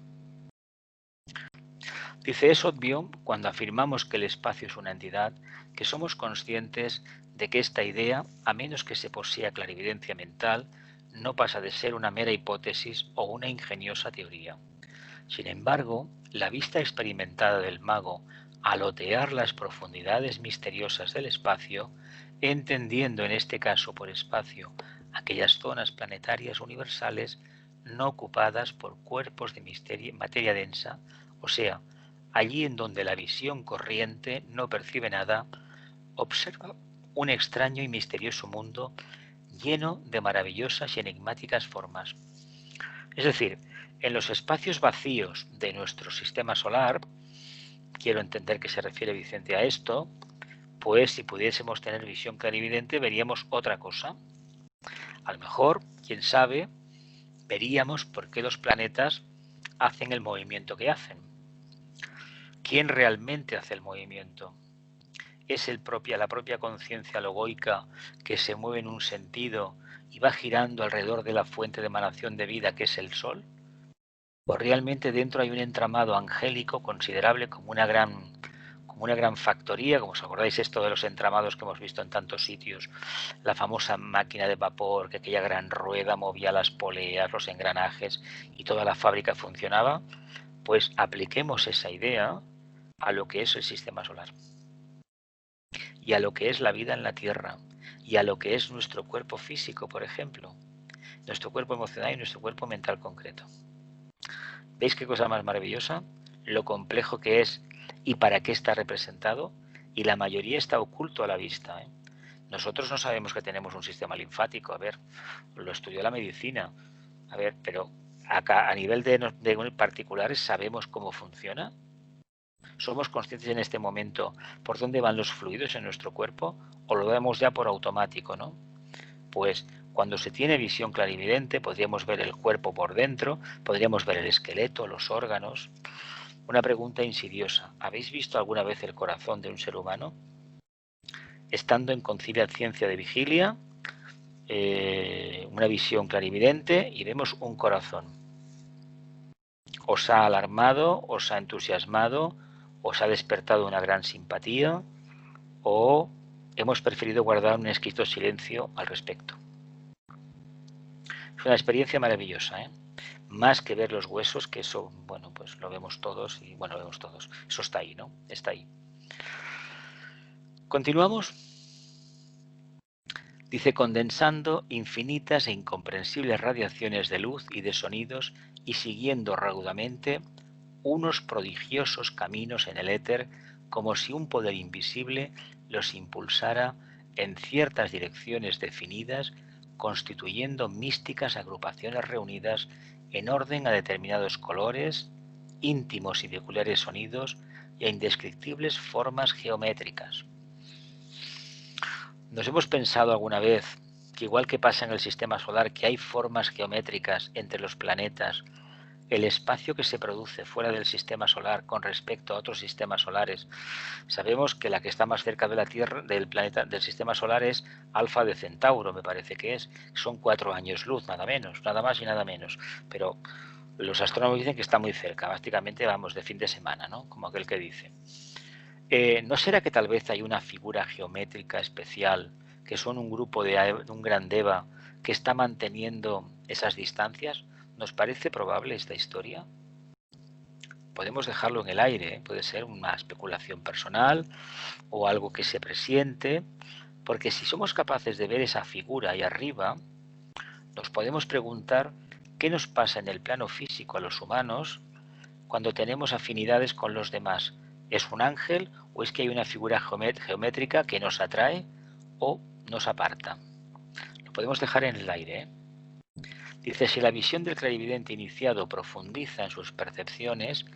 Dice, es obvio, cuando afirmamos que el espacio es una entidad, que somos conscientes de que esta idea, a menos que se posea clarividencia mental, no pasa de ser una mera hipótesis o una ingeniosa teoría. Sin embargo, la vista experimentada del mago al otear las profundidades misteriosas del espacio, entendiendo en este caso por espacio aquellas zonas planetarias universales no ocupadas por cuerpos de materia densa, o sea, allí en donde la visión corriente no percibe nada, observa un extraño y misterioso mundo lleno de maravillosas y enigmáticas formas. Es decir, en los espacios vacíos de nuestro sistema solar, quiero entender que se refiere Vicente a esto, pues si pudiésemos tener visión clarividente veríamos otra cosa. A lo mejor, quién sabe, veríamos por qué los planetas hacen el movimiento que hacen. ¿Quién realmente hace el movimiento? ¿Es la propia conciencia logoica que se mueve en un sentido y va girando alrededor de la fuente de emanación de vida que es el Sol? ¿O realmente dentro hay un entramado angélico considerable como una gran factoría? Como os acordáis esto de los entramados que hemos visto en tantos sitios, la famosa máquina de vapor, que aquella gran rueda movía las poleas, los engranajes y toda la fábrica funcionaba. Pues apliquemos esa idea a lo que es el sistema solar y a lo que es la vida en la Tierra y a lo que es nuestro cuerpo físico, por ejemplo, nuestro cuerpo emocional y nuestro cuerpo mental concreto. ¿Veis qué cosa más maravillosa? Lo complejo que es y para qué está representado, y la mayoría está oculto a la vista, ¿eh? Nosotros no sabemos que tenemos un sistema linfático, a ver, lo estudió la medicina, a ver, pero acá a nivel de particulares sabemos cómo funciona. ¿Somos conscientes en este momento por dónde van los fluidos en nuestro cuerpo o lo vemos ya por automático, ¿no? Pues cuando se tiene visión clarividente podríamos ver el cuerpo por dentro, podríamos ver el esqueleto, los órganos. Una pregunta insidiosa. ¿Habéis visto alguna vez el corazón de un ser humano? Estando en conciencia de vigilia, una visión clarividente y vemos un corazón. ¿Os ha alarmado, os ha entusiasmado, os ha despertado una gran simpatía o hemos preferido guardar un exquisito silencio al respecto? Es una experiencia maravillosa, ¿eh? Más que ver los huesos, que eso, bueno, pues lo vemos todos y bueno, lo vemos todos. Eso está ahí, ¿no? Está ahí. Continuamos. Dice, condensando infinitas e incomprensibles radiaciones de luz y de sonidos y siguiendo raudamente unos prodigiosos caminos en el éter, como si un poder invisible los impulsara en ciertas direcciones definidas, constituyendo místicas agrupaciones reunidas en orden a determinados colores, íntimos y peculiares sonidos y a indescriptibles formas geométricas. ¿Nos hemos pensado alguna vez que igual que pasa en el sistema solar, que hay formas geométricas entre los planetas, el espacio que se produce fuera del sistema solar con respecto a otros sistemas solares? Sabemos que la que está más cerca de la Tierra, del planeta, del sistema solar, es Alfa de Centauro, me parece que son 4 años luz, nada menos, nada más y nada menos. Pero los astrónomos dicen que está muy cerca, prácticamente vamos de fin de semana, ¿no? Como aquel que dice. ¿No será que tal vez hay una figura geométrica especial, que son un grupo de un gran deva que está manteniendo esas distancias? ¿Nos parece probable esta historia? Podemos dejarlo en el aire, ¿eh? Puede ser una especulación personal o algo que se presiente, porque si somos capaces de ver esa figura ahí arriba, nos podemos preguntar qué nos pasa en el plano físico a los humanos cuando tenemos afinidades con los demás. ¿Es un ángel o es que hay una figura geométrica que nos atrae o nos aparta? Lo podemos dejar en el aire, ¿eh? Dice, si la visión del clarividente iniciado profundiza en sus percepciones,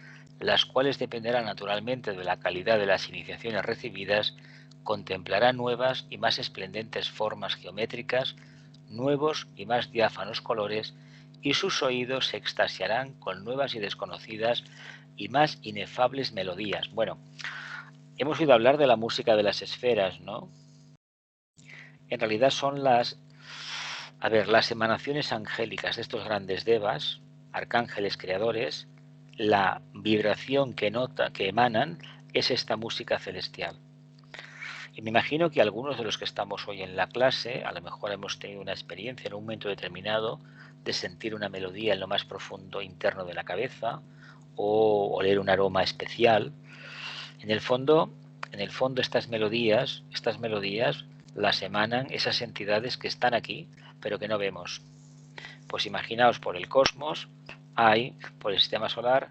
las cuales dependerán naturalmente de la calidad de las iniciaciones recibidas, contemplará nuevas y más esplendentes formas geométricas, nuevos y más diáfanos colores y sus oídos se extasiarán con nuevas y desconocidas y más inefables melodías. Bueno, hemos oído hablar de la música de las esferas, ¿no? En realidad son las emanaciones angélicas de estos grandes devas, arcángeles creadores. La vibración que emanan es esta música celestial. Y me imagino que algunos de los que estamos hoy en la clase, a lo mejor hemos tenido una experiencia en un momento determinado de sentir una melodía en lo más profundo interno de la cabeza o oler un aroma especial. En el fondo estas melodías las emanan esas entidades que están aquí, pero que no vemos. Pues imaginaos, por el cosmos por el sistema solar,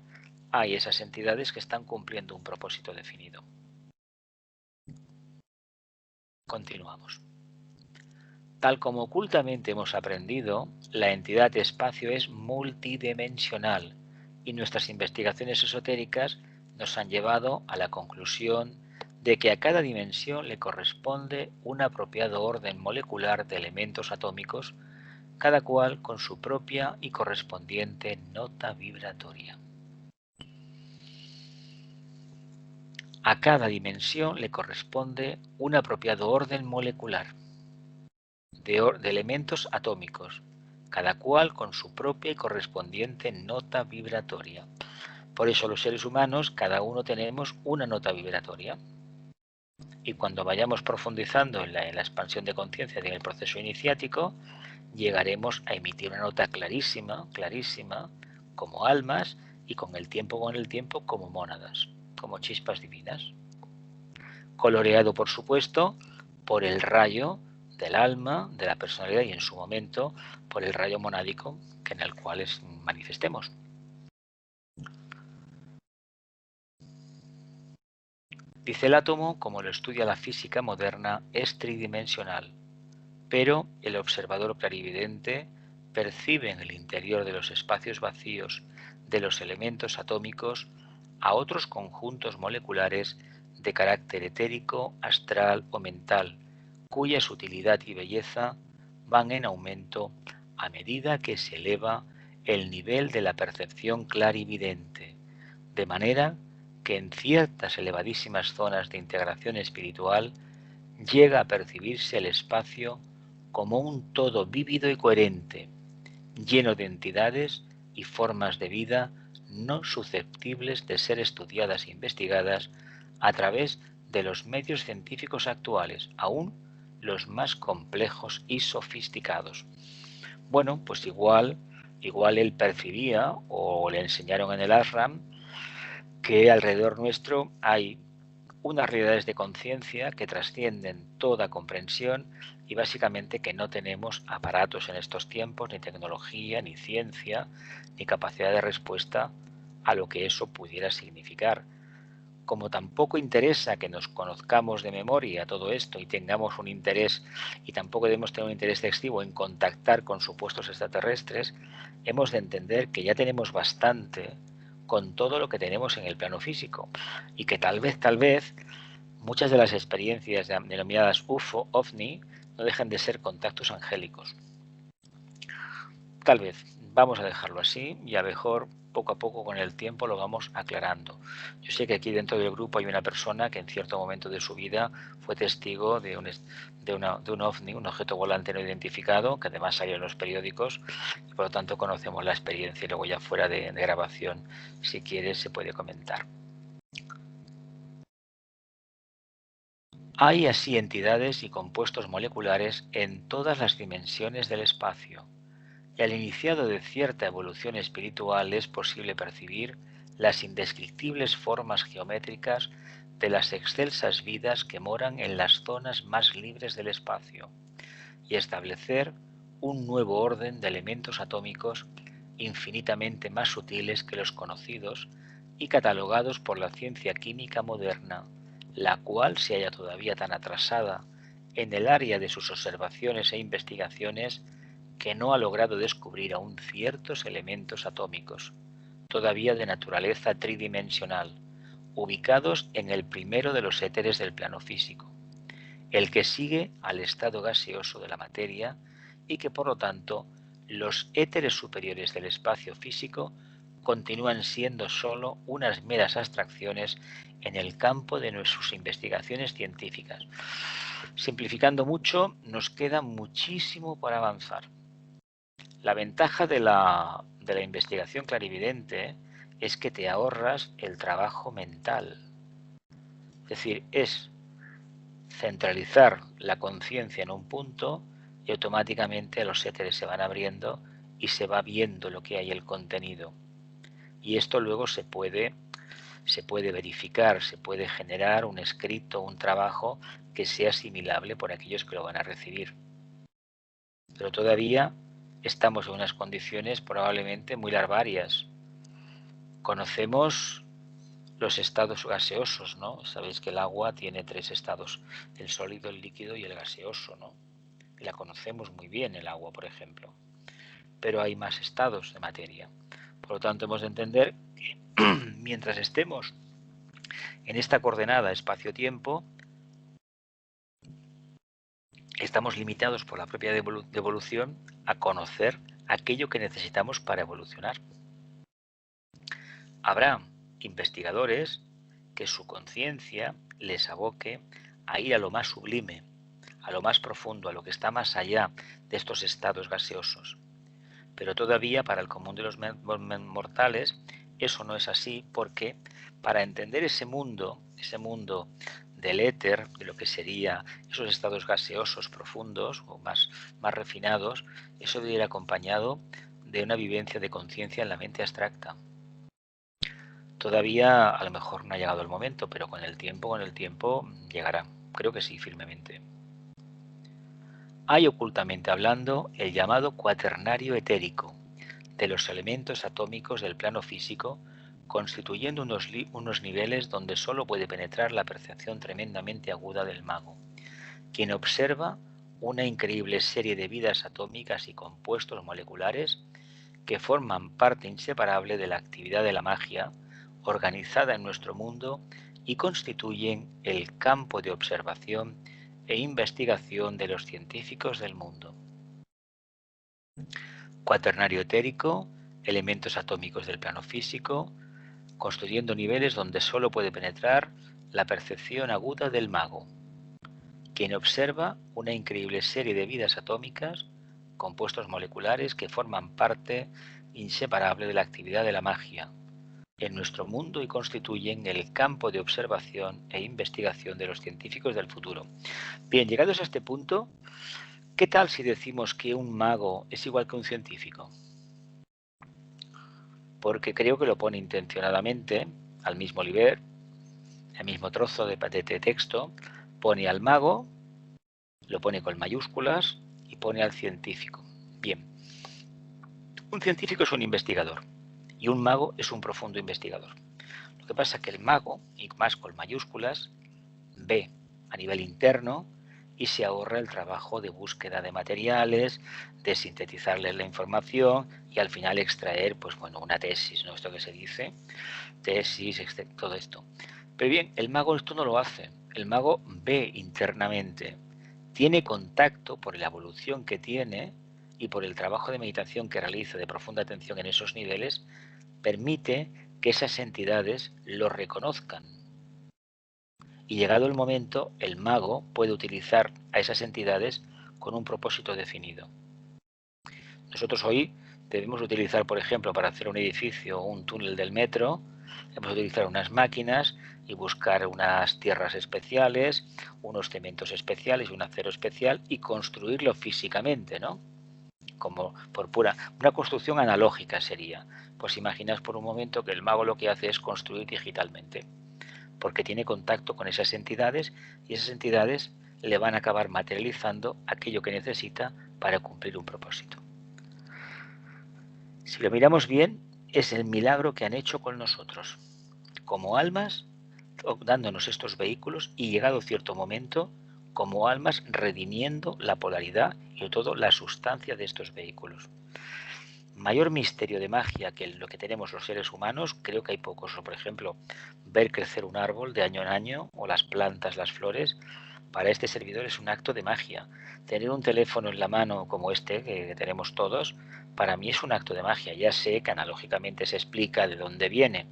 hay esas entidades que están cumpliendo un propósito definido. Continuamos. Tal como ocultamente hemos aprendido, la entidad espacio es multidimensional y nuestras investigaciones esotéricas nos han llevado a la conclusión de que a cada dimensión le corresponde un apropiado orden molecular de elementos atómicos, cada cual con su propia y correspondiente nota vibratoria. A cada dimensión le corresponde un apropiado orden molecular de elementos atómicos, cada cual con su propia y correspondiente nota vibratoria. Por eso los seres humanos, cada uno tenemos una nota vibratoria. Y cuando vayamos profundizando en la expansión de conciencia en el proceso iniciático, llegaremos a emitir una nota clarísima, como almas, y con el tiempo como mónadas, como chispas divinas. Coloreado, por supuesto, por el rayo del alma, de la personalidad y en su momento por el rayo monádico en el cual manifestemos. Dice: el átomo, como lo estudia la física moderna, es tridimensional, pero el observador clarividente percibe en el interior de los espacios vacíos de los elementos atómicos a otros conjuntos moleculares de carácter etérico, astral o mental, cuya sutilidad y belleza van en aumento a medida que se eleva el nivel de la percepción clarividente, de manera que en ciertas elevadísimas zonas de integración espiritual llega a percibirse el espacio como un todo vívido y coherente, lleno de entidades y formas de vida no susceptibles de ser estudiadas e investigadas a través de los medios científicos actuales, aún los más complejos y sofisticados. Bueno, pues igual él percibía, o le enseñaron en el ashram, que alrededor nuestro hay unas realidades de conciencia que trascienden toda comprensión y básicamente que no tenemos aparatos en estos tiempos, ni tecnología, ni ciencia, ni capacidad de respuesta a lo que eso pudiera significar. Como tampoco interesa que nos conozcamos de memoria todo esto y tengamos un interés, y tampoco debemos tener un interés excesivo en contactar con supuestos extraterrestres, hemos de entender que ya tenemos bastante con todo lo que tenemos en el plano físico y que tal vez muchas de las experiencias denominadas UFO, OVNI, no dejen de ser contactos angélicos. Tal vez vamos a dejarlo así y a lo mejor poco a poco con el tiempo lo vamos aclarando. Yo sé que aquí dentro del grupo hay una persona que en cierto momento de su vida fue testigo de un OVNI, un objeto volante no identificado, que además salió en los periódicos y por lo tanto conocemos la experiencia y luego ya fuera de grabación, si quieres, se puede comentar. Hay así entidades y compuestos moleculares en todas las dimensiones del espacio. Y al iniciado de cierta evolución espiritual es posible percibir las indescriptibles formas geométricas de las excelsas vidas que moran en las zonas más libres del espacio y establecer un nuevo orden de elementos atómicos infinitamente más sutiles que los conocidos y catalogados por la ciencia química moderna, la cual se halla todavía tan atrasada en el área de sus observaciones e investigaciones que no ha logrado descubrir aún ciertos elementos atómicos, todavía de naturaleza tridimensional, ubicados en el primero de los éteres del plano físico, el que sigue al estado gaseoso de la materia y que por lo tanto los éteres superiores del espacio físico continúan siendo solo unas meras abstracciones en el campo de sus investigaciones científicas. Simplificando mucho, nos queda muchísimo por avanzar. La ventaja de la investigación clarividente es que te ahorras el trabajo mental. Es decir, es centralizar la conciencia en un punto y automáticamente los éteres se van abriendo y se va viendo lo que hay, el contenido. Y esto luego se puede verificar, se puede generar un escrito, un trabajo que sea asimilable por aquellos que lo van a recibir. Pero todavía estamos en unas condiciones probablemente muy larvarias. Conocemos los estados gaseosos, ¿no? Sabéis que el agua tiene 3 estados, el sólido, el líquido y el gaseoso, ¿no? Y la conocemos muy bien, el agua, por ejemplo. Pero hay más estados de materia. Por lo tanto, hemos de entender que mientras estemos en esta coordenada espacio-tiempo, estamos limitados por la propia evolución a conocer aquello que necesitamos para evolucionar. Habrá investigadores que su conciencia les aboque a ir a lo más sublime, a lo más profundo, a lo que está más allá de estos estados gaseosos. Pero todavía para el común de los mortales eso no es así, porque para entender ese mundo del éter, de lo que sería esos estados gaseosos profundos o más refinados, eso debe ir acompañado de una vivencia de conciencia en la mente abstracta. Todavía a lo mejor no ha llegado el momento, pero con el tiempo llegará. Creo que sí, firmemente. Hay ocultamente hablando el llamado cuaternario etérico de los elementos atómicos del plano físico, constituyendo unos niveles donde solo puede penetrar la percepción tremendamente aguda del mago, quien observa una increíble serie de vidas atómicas y compuestos moleculares que forman parte inseparable de la actividad de la magia organizada en nuestro mundo y constituyen el campo de observación e investigación de los científicos del mundo. Cuaternario etérico, elementos atómicos del plano físico, construyendo niveles donde solo puede penetrar la percepción aguda del mago, quien observa una increíble serie de vidas atómicas, compuestos moleculares que forman parte inseparable de la actividad de la magia en nuestro mundo y constituyen el campo de observación e investigación de los científicos del futuro. Bien, llegados a este punto, ¿qué tal si decimos que un mago es igual que un científico? Porque creo que lo pone intencionadamente al mismo nivel, al mismo trozo de texto, pone al mago, lo pone con mayúsculas y pone al científico. Bien, un científico es un investigador y un mago es un profundo investigador. Lo que pasa es que el mago, y más con mayúsculas, ve a nivel interno y se ahorra el trabajo de búsqueda de materiales, de sintetizarles la información y al final extraer, pues bueno, una tesis, ¿no? Esto que se dice, tesis, todo esto. Pero bien, el mago esto no lo hace. El mago ve internamente, tiene contacto por la evolución que tiene y por el trabajo de meditación que realiza de profunda atención en esos niveles, permite que esas entidades lo reconozcan. Y llegado el momento, el mago puede utilizar a esas entidades con un propósito definido. Nosotros hoy debemos utilizar, por ejemplo, para hacer un edificio o un túnel del metro, debemos utilizar unas máquinas y buscar unas tierras especiales, unos cementos especiales y un acero especial y construirlo físicamente, ¿no? Como por una construcción analógica sería. Pues imaginas por un momento que el mago lo que hace es construir digitalmente, porque tiene contacto con esas entidades y esas entidades le van a acabar materializando aquello que necesita para cumplir un propósito. Si lo miramos bien, es el milagro que han hecho con nosotros, como almas, dándonos estos vehículos y llegado cierto momento, como almas redimiendo la polaridad y sobre todo la sustancia de estos vehículos. Mayor misterio de magia que lo que tenemos los seres humanos, creo que hay pocos. Por ejemplo, ver crecer un árbol de año en año, o las plantas, las flores, para este servidor es un acto de magia. Tener un teléfono en la mano como este, que tenemos todos, para mí es un acto de magia. Ya sé que analógicamente se explica de dónde viene,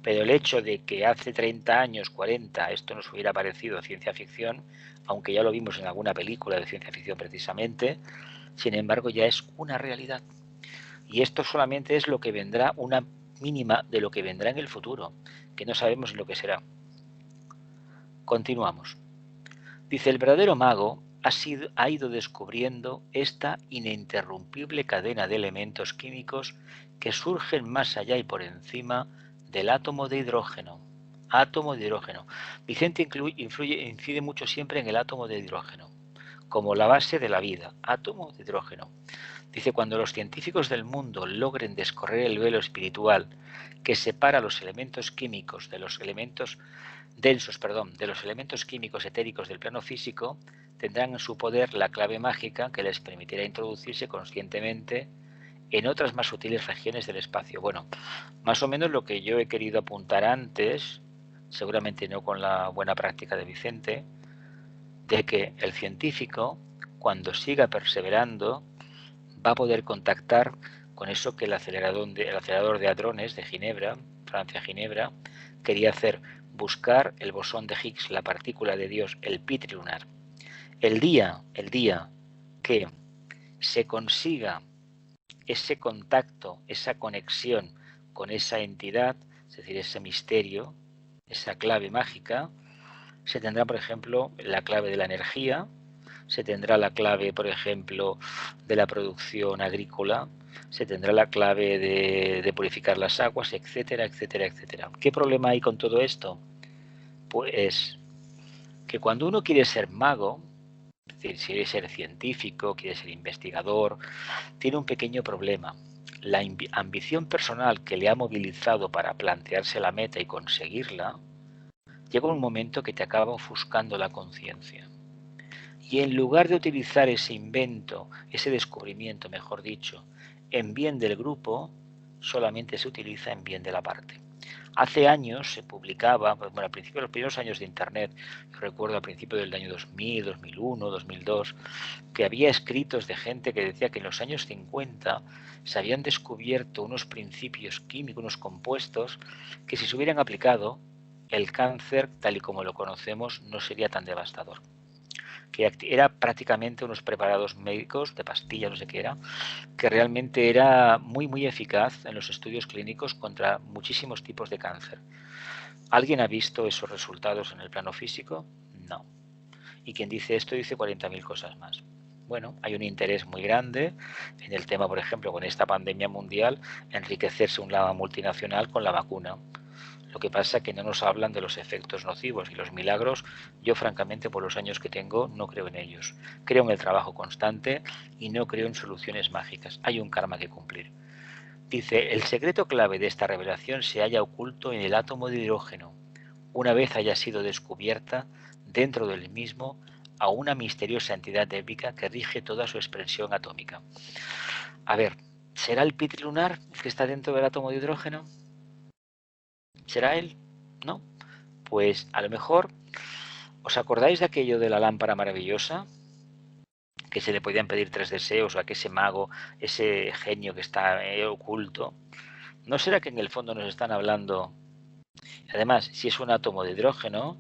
pero el hecho de que hace 30 años, 40, esto nos hubiera parecido ciencia ficción, aunque ya lo vimos en alguna película de ciencia ficción precisamente, sin embargo ya es una realidad. Y esto solamente es lo que vendrá, una mínima de lo que vendrá en el futuro, que no sabemos lo que será. Continuamos. Dice, el verdadero mago ha ido descubriendo esta ininterrumpible cadena de elementos químicos que surgen más allá y por encima del átomo de hidrógeno. Átomo de hidrógeno. Vicente incide mucho siempre en el átomo de hidrógeno, como la base de la vida, átomo de hidrógeno. Dice, cuando los científicos del mundo logren descorrer el velo espiritual que separa los elementos químicos de los elementos densos, de los elementos químicos etéricos del plano físico, tendrán en su poder la clave mágica que les permitirá introducirse conscientemente en otras más sutiles regiones del espacio. Bueno, más o menos lo que yo he querido apuntar antes, seguramente no con la buena práctica de Vicente, de que el científico, cuando siga perseverando, va a poder contactar con eso que el acelerador de hadrones de Ginebra, Francia Ginebra, quería hacer, buscar el bosón de Higgs, la partícula de Dios, el pitri lunar. El día que se consiga ese contacto, esa conexión con esa entidad, es decir, ese misterio, esa clave mágica, se tendrá, por ejemplo, la clave de la energía, se tendrá la clave, por ejemplo, de la producción agrícola, se tendrá la clave de purificar las aguas, etcétera, etcétera, etcétera. ¿Qué problema hay con todo esto? Pues que cuando uno quiere ser mago, es decir, si quiere ser científico, quiere ser investigador, tiene un pequeño problema. La ambición personal que le ha movilizado para plantearse la meta y conseguirla, llega un momento que te acaba ofuscando la conciencia. Y en lugar de utilizar ese invento, ese descubrimiento, mejor dicho, en bien del grupo, solamente se utiliza en bien de la parte. Hace años se publicaba, bueno, al principio, los primeros años de Internet, yo recuerdo al principio del año 2000, 2001, 2002, que había escritos de gente que decía que en los años 50 se habían descubierto unos principios químicos, unos compuestos, que si se hubieran aplicado, el cáncer, tal y como lo conocemos, no sería tan devastador. Que era prácticamente unos preparados médicos de pastillas, no sé qué era, que realmente era muy muy eficaz en los estudios clínicos contra muchísimos tipos de cáncer. ¿Alguien ha visto esos resultados en el plano físico? No. Y quien dice esto dice 40.000 cosas más. Bueno, hay un interés muy grande en el tema, por ejemplo, con esta pandemia mundial, enriquecerse una multinacional con la vacuna. Lo que pasa es que no nos hablan de los efectos nocivos y los milagros. Yo, francamente, por los años que tengo, no creo en ellos. Creo en el trabajo constante y no creo en soluciones mágicas. Hay un karma que cumplir. Dice, el secreto clave de esta revelación se halla oculto en el átomo de hidrógeno. Una vez haya sido descubierta, dentro del mismo, a una misteriosa entidad épica que rige toda su expresión atómica. A ver, ¿será el pitri lunar el que está dentro del átomo de hidrógeno? ¿Será él? ¿No? Pues a lo mejor, ¿os acordáis de aquello de la lámpara maravillosa? Que se le podían pedir 3 deseos a que ese mago, ese genio que está oculto. ¿No será que en el fondo nos están hablando? Además, si es un átomo de hidrógeno,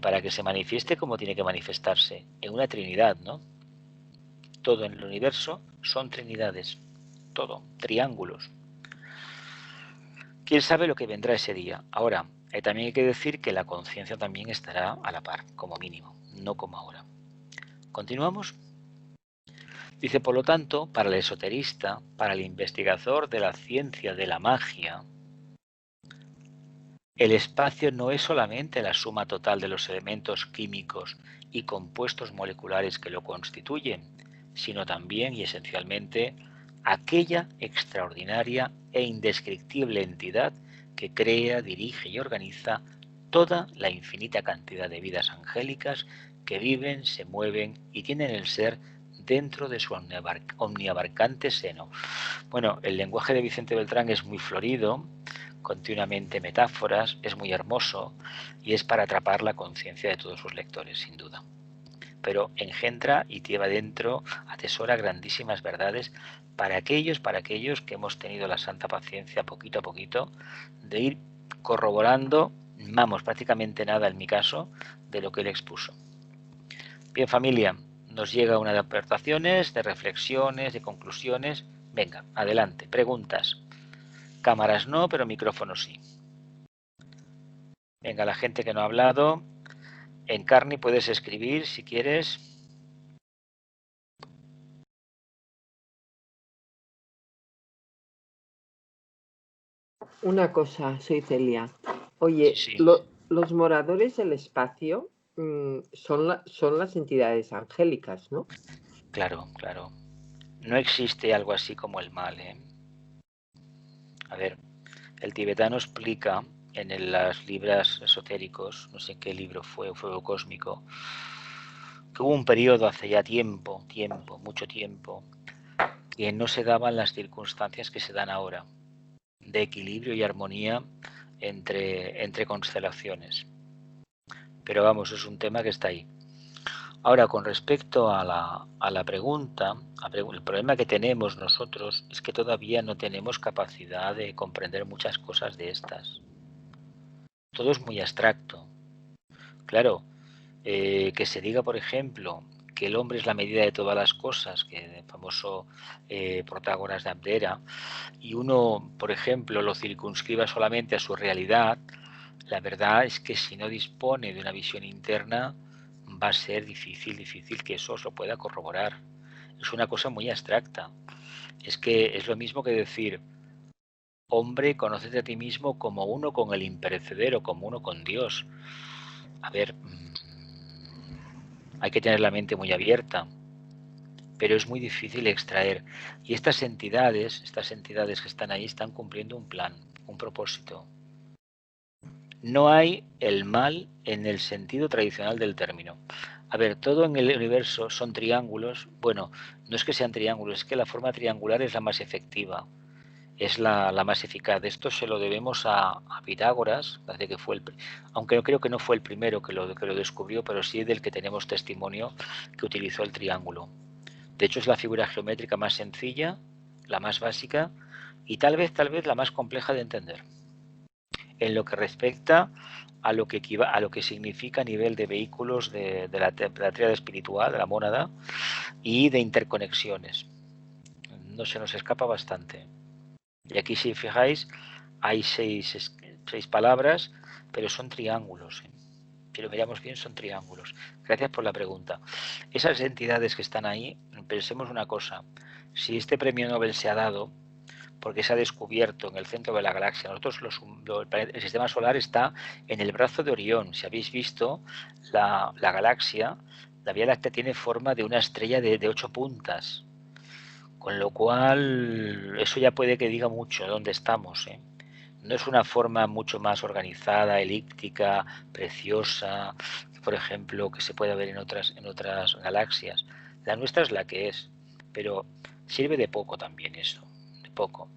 para que se manifieste, ¿cómo tiene que manifestarse? En una trinidad, ¿no? Todo en el universo son trinidades. Todo, triángulos. ¿Quién sabe lo que vendrá ese día? Ahora, también hay que decir que la conciencia también estará a la par, como mínimo, no como ahora. ¿Continuamos? Dice, por lo tanto, para el esoterista, para el investigador de la ciencia de la magia, el espacio no es solamente la suma total de los elementos químicos y compuestos moleculares que lo constituyen, sino también y esencialmente aquella extraordinaria e indescriptible entidad que crea, dirige y organiza toda la infinita cantidad de vidas angélicas que viven, se mueven y tienen el ser dentro de su omniabarcante seno. Bueno, el lenguaje de Vicente Beltrán es muy florido, continuamente metáforas, es muy hermoso y es para atrapar la conciencia de todos sus lectores, sin duda. Pero engendra y lleva dentro, atesora grandísimas verdades para aquellos que hemos tenido la santa paciencia poquito a poquito de ir corroborando, vamos, prácticamente nada en mi caso, de lo que él expuso. Bien, familia, nos llega una de aportaciones, de reflexiones, de conclusiones. Venga, adelante, preguntas. Cámaras no, pero micrófonos sí. Venga, la gente que no ha hablado, Encarni, puedes escribir si quieres. Una cosa, soy Celia. Oye, Sí. los moradores del espacio son las entidades angélicas, ¿no? Claro, claro. No existe algo así como el mal, ¿eh? A ver, el tibetano explica en los libros esotéricos, no sé qué libro fue, Fuego Cósmico, que hubo un periodo hace ya mucho tiempo, que no se daban las circunstancias que se dan ahora, de equilibrio y armonía entre constelaciones. Pero vamos, es un tema que está ahí. Ahora, con respecto a la pregunta, el problema que tenemos nosotros es que todavía no tenemos capacidad de comprender muchas cosas de estas. Todo es muy abstracto. Claro, que se diga, por ejemplo, que el hombre es la medida de todas las cosas, que el famoso Protágoras de Abdera, y uno, por ejemplo, lo circunscriba solamente a su realidad, la verdad es que si no dispone de una visión interna, va a ser difícil que eso lo pueda corroborar. Es una cosa muy abstracta. Es que es lo mismo que decir, hombre, conócete a ti mismo como uno con el imperecedero, como uno con Dios. A ver, hay que tener la mente muy abierta, pero es muy difícil extraer. Y estas entidades que están ahí, están cumpliendo un plan, un propósito. No hay el mal en el sentido tradicional del término. A ver, todo en el universo son triángulos. Bueno, no es que sean triángulos, es que la forma triangular es la más efectiva, es la más eficaz. Esto se lo debemos a Pitágoras, que fue aunque yo creo que no fue el primero que lo descubrió, pero sí del que tenemos testimonio que utilizó el triángulo. De hecho, es la figura geométrica más sencilla, la más básica y tal vez la más compleja de entender. En lo que respecta a lo que significa a nivel de vehículos de la tríada espiritual, de la mónada, y de interconexiones. No se nos escapa bastante. Y aquí, si fijáis, hay seis palabras, pero son triángulos. Si lo miramos bien, son triángulos. Gracias por la pregunta. Esas entidades que están ahí, pensemos una cosa. Si este premio Nobel se ha dado porque se ha descubierto en el centro de la galaxia. Nosotros el sistema solar está en el brazo de Orión. Si habéis visto, la galaxia, la Vía Láctea tiene forma de una estrella de 8 puntas. Con lo cual, eso ya puede que diga mucho dónde estamos, ¿eh? No es una forma mucho más organizada, elíptica, preciosa, por ejemplo, que se puede ver en otras galaxias. La nuestra es la que es, pero sirve de poco también eso, de poco.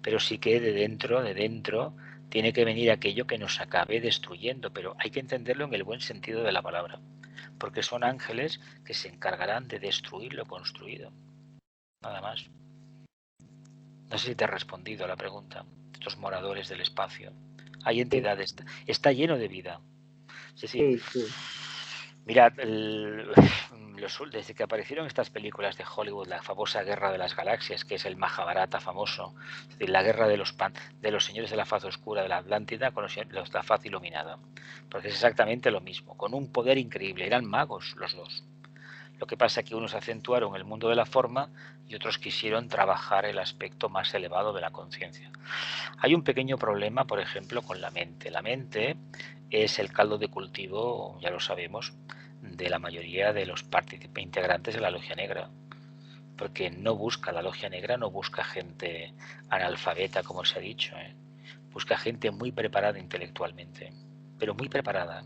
Pero sí que de dentro, tiene que venir aquello que nos acabe destruyendo, pero hay que entenderlo en el buen sentido de la palabra, porque son ángeles que se encargarán de destruir lo construido. Nada más. No sé si te he respondido a la pregunta. Estos moradores del espacio. Hay entidades. Está lleno de vida. Es decir, Sí. mirad, desde que aparecieron estas películas de Hollywood, la famosa Guerra de las Galaxias, que es el Mahabharata famoso, es decir, la guerra de los señores de la faz oscura de la Atlántida con los de la faz iluminada. Porque es exactamente lo mismo, con un poder increíble. Eran magos los dos. Lo que pasa es que unos acentuaron el mundo de la forma y otros quisieron trabajar el aspecto más elevado de la conciencia. Hay un pequeño problema, por ejemplo, con la mente. La mente es el caldo de cultivo, ya lo sabemos, de la mayoría de los integrantes de la Logia Negra. Porque la Logia Negra no busca gente analfabeta, como se ha dicho, ¿eh? Busca gente muy preparada intelectualmente, pero muy preparada.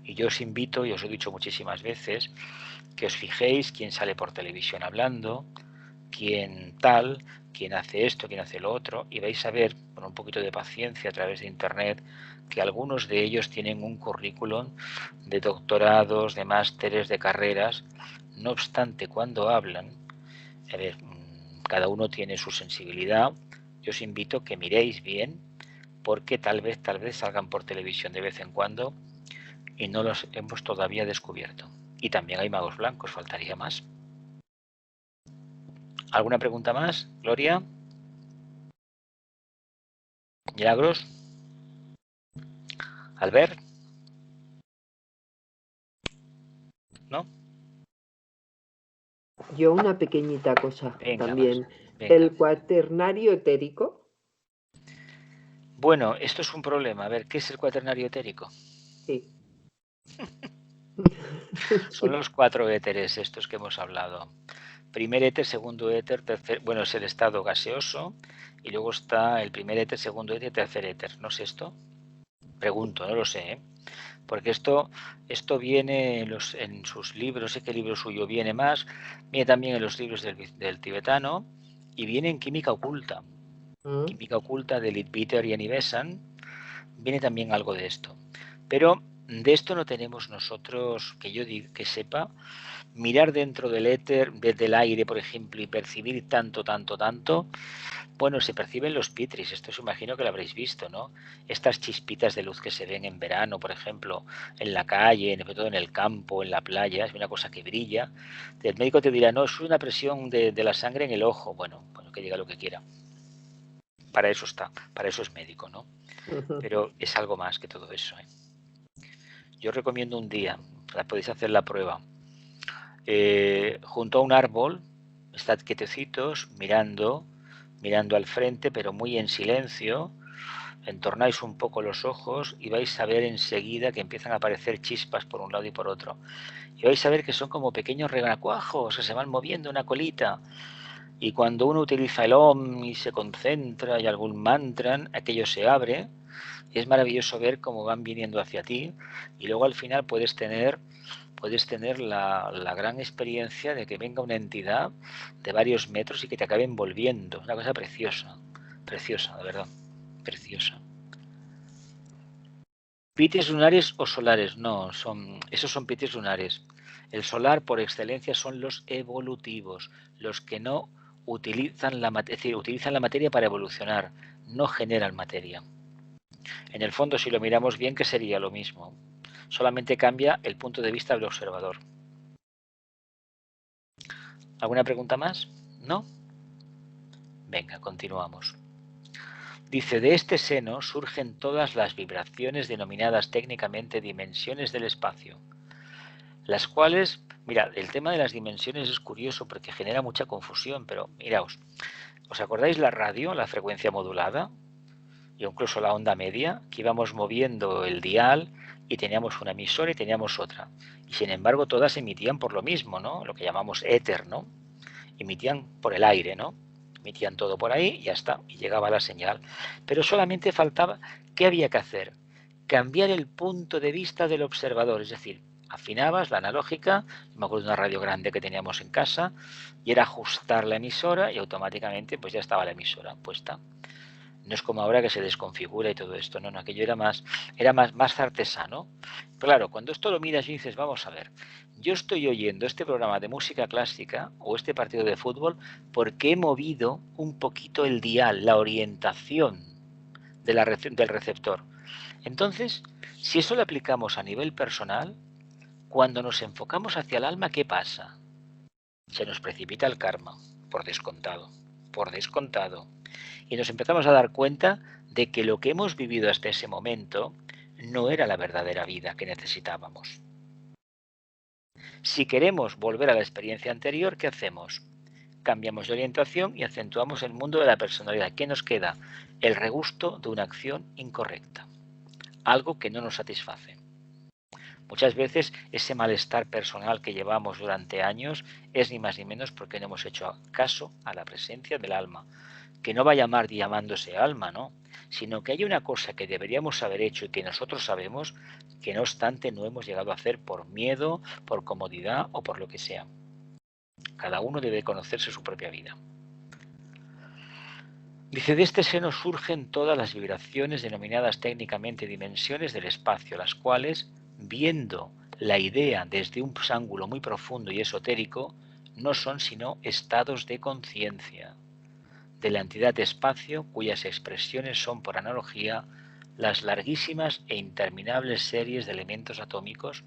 Y yo os invito, y os he dicho muchísimas veces, que os fijéis quién sale por televisión hablando, quién tal, quién hace esto, quién hace lo otro, y vais a ver, con un poquito de paciencia a través de internet, que algunos de ellos tienen un currículum de doctorados, de másteres, de carreras. No obstante, cuando hablan, a ver, cada uno tiene su sensibilidad. Yo os invito a que miréis bien, porque tal vez salgan por televisión de vez en cuando y no los hemos todavía descubierto. Y también hay magos blancos, faltaría más. ¿Alguna pregunta más, Gloria? ¿Milagros? ¿Albert? ¿No? Yo una pequeñita cosa Venga, también. venga. El cuaternario etérico. Bueno, esto es un problema. A ver, ¿qué es el cuaternario etérico? Sí. Son los 4 éteres estos que hemos hablado. Primer éter, segundo éter, tercer... Bueno, es el estado gaseoso. Y luego está el primer éter, segundo éter y tercer éter. ¿No es esto? Pregunto, no lo sé, ¿eh? Porque esto viene en sus libros, sé que el libro suyo viene más, viene también en los libros del tibetano y viene en Química Oculta. Química Oculta de Leadbeater y Annie Besant, viene también algo de esto. Pero de esto no tenemos nosotros, que sepa, mirar dentro del éter, desde el aire, por ejemplo, y percibir tanto. Bueno, se perciben los pitris, esto os imagino que lo habréis visto, ¿no? Estas chispitas de luz que se ven en verano, por ejemplo, en la calle, sobre todo en el campo, en la playa, es una cosa que brilla. El médico te dirá, no, es una presión de la sangre en el ojo. Bueno, que diga lo que quiera. Para eso está, para eso es médico, ¿no? Pero es algo más que todo eso, ¿eh? Yo recomiendo un día, podéis hacer la prueba. Junto a un árbol, estad quietecitos, mirando al frente, pero muy en silencio, entornáis un poco los ojos y vais a ver enseguida que empiezan a aparecer chispas por un lado y por otro. Y vais a ver que son como pequeños renacuajos que se van moviendo una colita. Y cuando uno utiliza el Om y se concentra y algún mantra, aquello se abre. Y es maravilloso ver cómo van viniendo hacia ti. Y luego al final puedes tener la gran experiencia de que venga una entidad de varios metros y que te acabe envolviendo. Una cosa preciosa, de verdad, preciosa. ¿Pitis lunares o solares? No, esos son pitis lunares. El solar por excelencia son los evolutivos, los que no utilizan utilizan la materia para evolucionar, no generan materia. En el fondo, si lo miramos bien, que sería lo mismo. Solamente cambia el punto de vista del observador. ¿Alguna pregunta más? ¿No? Venga, continuamos. Dice, de este seno surgen todas las vibraciones denominadas técnicamente dimensiones del espacio, las cuales, mira, el tema de las dimensiones es curioso porque genera mucha confusión, pero miraos, ¿os acordáis la radio, la frecuencia modulada? Y incluso la onda media, que íbamos moviendo el dial y teníamos una emisora y teníamos otra. Y sin embargo todas emitían por lo mismo, ¿no? Lo que llamamos éter, ¿no? Emitían por el aire, ¿no? Emitían todo por ahí y ya está, y llegaba la señal. Pero solamente faltaba, ¿qué había que hacer? Cambiar el punto de vista del observador, es decir, afinabas la analógica, me acuerdo de una radio grande que teníamos en casa, y era ajustar la emisora y automáticamente pues ya estaba la emisora puesta. No es como ahora que se desconfigura y todo esto, no, aquello era más artesano. Claro, cuando esto lo miras y dices, vamos a ver, yo estoy oyendo este programa de música clásica o este partido de fútbol porque he movido un poquito el dial, la orientación del receptor. Entonces, si eso lo aplicamos a nivel personal, cuando nos enfocamos hacia el alma, ¿qué pasa? Se nos precipita el karma, por descontado. Y nos empezamos a dar cuenta de que lo que hemos vivido hasta ese momento no era la verdadera vida que necesitábamos. Si queremos volver a la experiencia anterior, ¿qué hacemos? Cambiamos de orientación y acentuamos el mundo de la personalidad. ¿Qué nos queda? El regusto de una acción incorrecta, algo que no nos satisface. Muchas veces ese malestar personal que llevamos durante años es ni más ni menos porque no hemos hecho caso a la presencia del alma, que no va a llamar llamándose alma, ¿no? Sino que hay una cosa que deberíamos haber hecho y que nosotros sabemos que no obstante no hemos llegado a hacer por miedo, por comodidad o por lo que sea. Cada uno debe conocerse su propia vida. Dice, de este seno surgen todas las vibraciones denominadas técnicamente dimensiones del espacio, las cuales, viendo la idea desde un ángulo muy profundo y esotérico, no son sino estados de conciencia de la entidad de espacio, cuyas expresiones son, por analogía, las larguísimas e interminables series de elementos atómicos,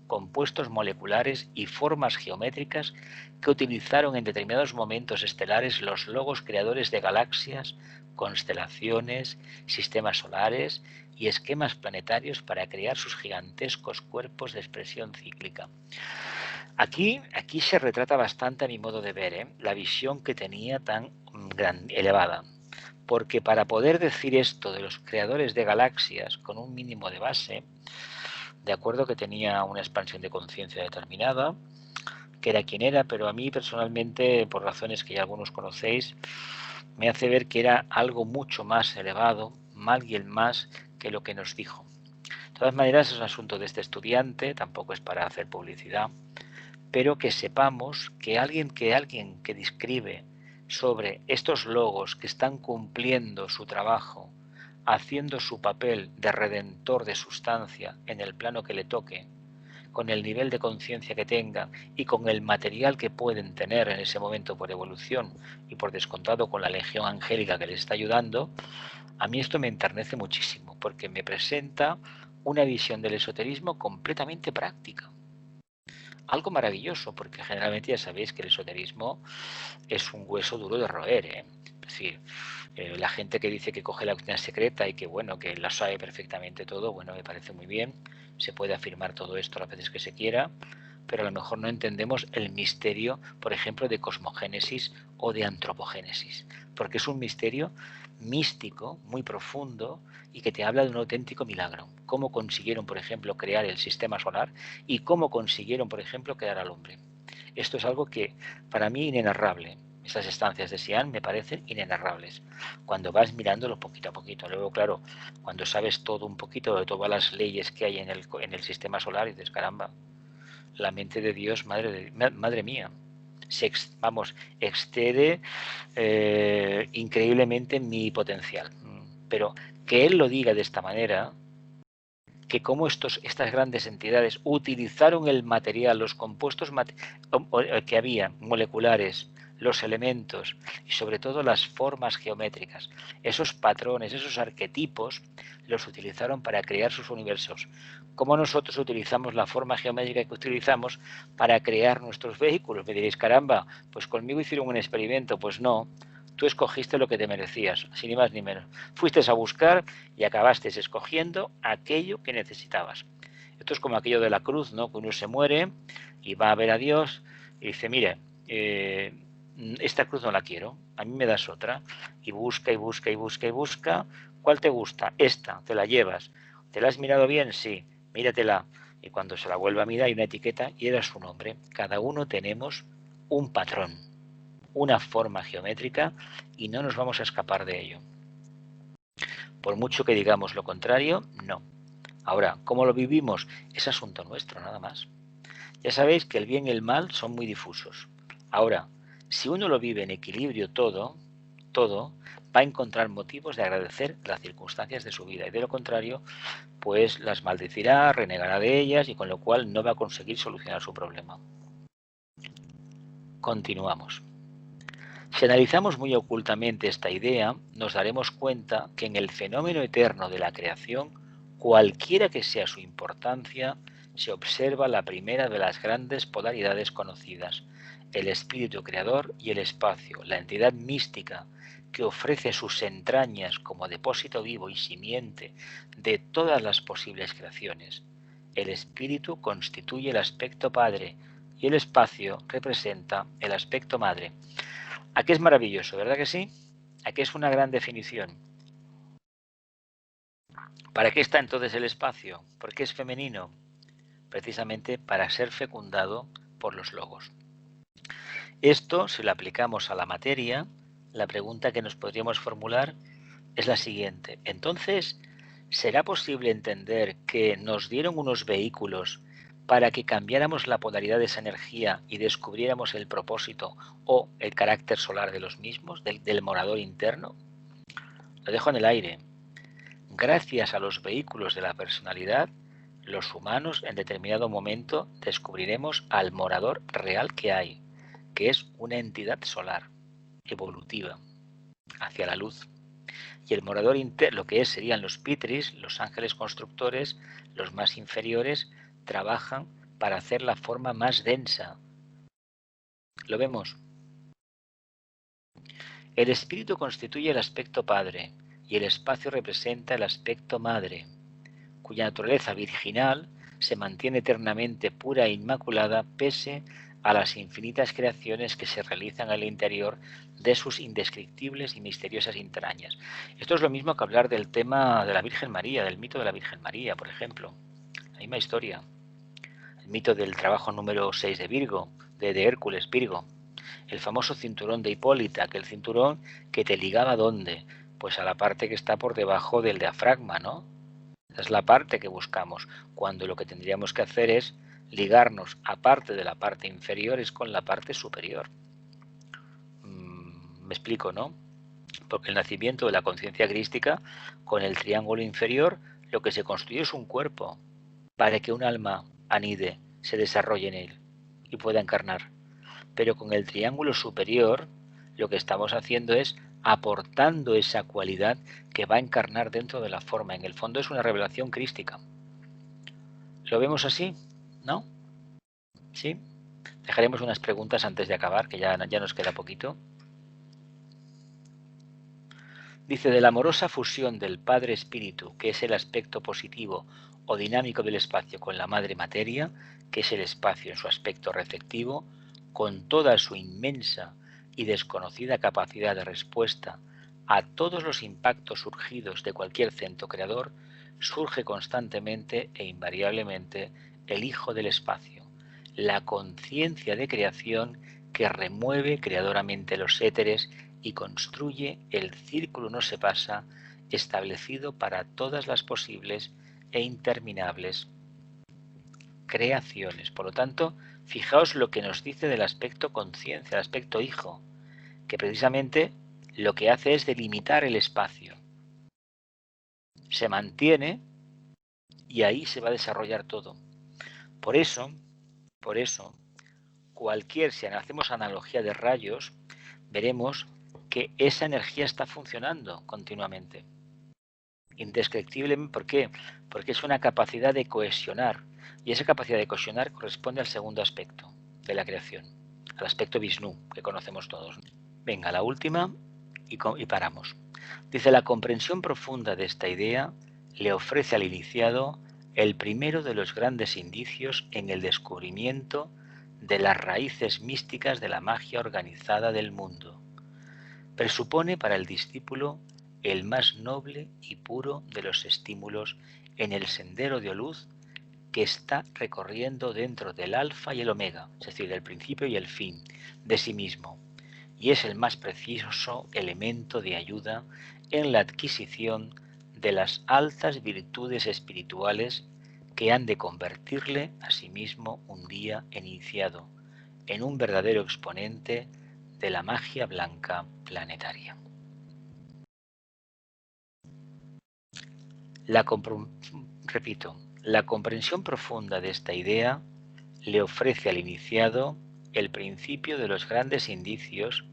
compuestos moleculares y formas geométricas que utilizaron en determinados momentos estelares los logos creadores de galaxias, constelaciones, sistemas solares y esquemas planetarios para crear sus gigantescos cuerpos de expresión cíclica. Aquí se retrata bastante, a mi modo de ver, la visión que tenía tan elevada. Porque para poder decir esto de los creadores de galaxias con un mínimo de base, de acuerdo que tenía una expansión de conciencia determinada, que era quien era, pero a mí personalmente, por razones que ya algunos conocéis, me hace ver que era algo mucho más elevado, alguien más que lo que nos dijo. De todas maneras, es un asunto de este estudiante, tampoco es para hacer publicidad, pero que sepamos que alguien que describe sobre estos logos que están cumpliendo su trabajo, haciendo su papel de redentor de sustancia en el plano que le toque, con el nivel de conciencia que tengan y con el material que pueden tener en ese momento por evolución y por descontado con la legión angélica que les está ayudando, a mí esto me enternece muchísimo porque me presenta una visión del esoterismo completamente práctica. Algo maravilloso, porque generalmente ya sabéis que el esoterismo es un hueso duro de roer, ¿eh? Es decir, la gente que dice que coge la doctrina secreta y que bueno, que la sabe perfectamente todo, bueno, me parece muy bien, se puede afirmar todo esto las veces que se quiera, pero a lo mejor no entendemos el misterio, por ejemplo, de cosmogénesis o de antropogénesis, porque es un misterio místico, muy profundo, y que te habla de un auténtico milagro. Cómo consiguieron, por ejemplo, crear el sistema solar y cómo consiguieron, por ejemplo, crear al hombre. Esto es algo que para mí inenarrable. Esas estancias de Xi'an me parecen inenarrables. Cuando vas mirándolo poquito a poquito. Luego, claro, cuando sabes todo un poquito de todas las leyes que hay en el sistema solar, y dices, caramba, la mente de Dios, madre mía, excede increíblemente mi potencial. Pero que Él lo diga de esta manera, que como estas grandes entidades utilizaron el material, los compuestos que había, moleculares, los elementos y sobre todo las formas geométricas, esos patrones, esos arquetipos, los utilizaron para crear sus universos. Como nosotros utilizamos la forma geométrica que utilizamos para crear nuestros vehículos. Me diréis, caramba, pues conmigo hicieron un experimento. Pues no, tú escogiste lo que te merecías, sin ni más ni menos. Fuiste a buscar y acabaste escogiendo aquello que necesitabas. Esto es como aquello de la cruz, ¿no? Que uno se muere y va a ver a Dios y dice, mire, esta cruz no la quiero, a mí me das otra. Y busca y busca y busca y busca. ¿Cuál te gusta? Esta, te la llevas. ¿Te la has mirado bien? Sí, míratela. Y cuando se la vuelve a mirar hay una etiqueta y era su nombre. Cada uno tenemos un patrón, una forma geométrica y no nos vamos a escapar de ello. Por mucho que digamos lo contrario, no. Ahora, ¿cómo lo vivimos? Es asunto nuestro, nada más. Ya sabéis que el bien y el mal son muy difusos. Ahora, si uno lo vive en equilibrio todo va a encontrar motivos de agradecer las circunstancias de su vida y de lo contrario, pues las maldecirá, renegará de ellas y con lo cual no va a conseguir solucionar su problema. Continuamos. Si analizamos muy ocultamente esta idea, nos daremos cuenta que en el fenómeno eterno de la creación, cualquiera que sea su importancia, se observa la primera de las grandes polaridades conocidas, el espíritu creador y el espacio, la entidad mística que ofrece sus entrañas como depósito vivo y simiente de todas las posibles creaciones. El espíritu constituye el aspecto padre y el espacio representa el aspecto madre. Aquí es maravilloso, ¿verdad que sí? Aquí es una gran definición. ¿Para qué está entonces el espacio? ¿Por qué es femenino? Precisamente para ser fecundado por los logos. Esto, si lo aplicamos a la materia, la pregunta que nos podríamos formular es la siguiente. Entonces, ¿será posible entender que nos dieron unos vehículos para que cambiáramos la polaridad de esa energía y descubriéramos el propósito o el carácter solar de los mismos, del morador interno? Lo dejo en el aire. Gracias a los vehículos de la personalidad, los humanos en determinado momento descubriremos al morador real que hay, que es una entidad solar, evolutiva, hacia la luz. Y el morador interno, lo que serían los pitris, los ángeles constructores, los más inferiores, trabajan para hacer la forma más densa. ¿Lo vemos? El espíritu constituye el aspecto padre y el espacio representa el aspecto madre, cuya naturaleza virginal se mantiene eternamente pura e inmaculada pese a las infinitas creaciones que se realizan al interior de sus indescriptibles y misteriosas entrañas. Esto es lo mismo que hablar del tema de la Virgen María, del mito de la Virgen María, por ejemplo. La misma historia. El mito del trabajo número 6 de Virgo, de Hércules, Virgo. El famoso cinturón de Hipólita, aquel cinturón que te ligaba ¿a dónde? Pues a la parte que está por debajo del diafragma, ¿no? Esa es la parte que buscamos, cuando lo que tendríamos que hacer es ligarnos, aparte de la parte inferior, es con la parte superior. Me explico, ¿no? Porque el nacimiento de la conciencia crística, con el triángulo inferior, lo que se construye es un cuerpo, para que un alma anide, se desarrolle en él y pueda encarnar. Pero con el triángulo superior, lo que estamos haciendo es aportando esa cualidad que va a encarnar dentro de la forma. En el fondo es una revelación crística. ¿Lo vemos así? ¿No? ¿Sí? Dejaremos unas preguntas antes de acabar, que ya nos queda poquito. Dice, de la amorosa fusión del Padre Espíritu, que es el aspecto positivo o dinámico del espacio, con la Madre Materia, que es el espacio en su aspecto receptivo, con toda su inmensa y desconocida capacidad de respuesta a todos los impactos surgidos de cualquier centro creador, surge constantemente e invariablemente el Hijo del Espacio, la conciencia de creación que remueve creadoramente los éteres y construye el círculo no se pasa establecido para todas las posibles e interminables creaciones. Por lo tanto, fijaos lo que nos dice del aspecto conciencia, el aspecto hijo, que precisamente lo que hace es delimitar el espacio. Se mantiene y ahí se va a desarrollar todo. Por eso, si hacemos analogía de rayos, veremos que esa energía está funcionando continuamente. Indescriptiblemente. ¿Por qué? Porque es una capacidad de cohesionar. Y esa capacidad de cohesionar corresponde al segundo aspecto de la creación, al aspecto Vishnu, que conocemos todos. Venga, la última y paramos. Dice, la comprensión profunda de esta idea le ofrece al iniciado el primero de los grandes indicios en el descubrimiento de las raíces místicas de la magia organizada del mundo. Presupone para el discípulo el más noble y puro de los estímulos en el sendero de luz que está recorriendo dentro del alfa y el omega, es decir, del principio y el fin de sí mismo, y es el más precioso elemento de ayuda en la adquisición de las altas virtudes espirituales que han de convertirle a sí mismo un día iniciado en un verdadero exponente de la magia blanca planetaria. Repito, la comprensión profunda de esta idea le ofrece al iniciado el principio de los grandes indicios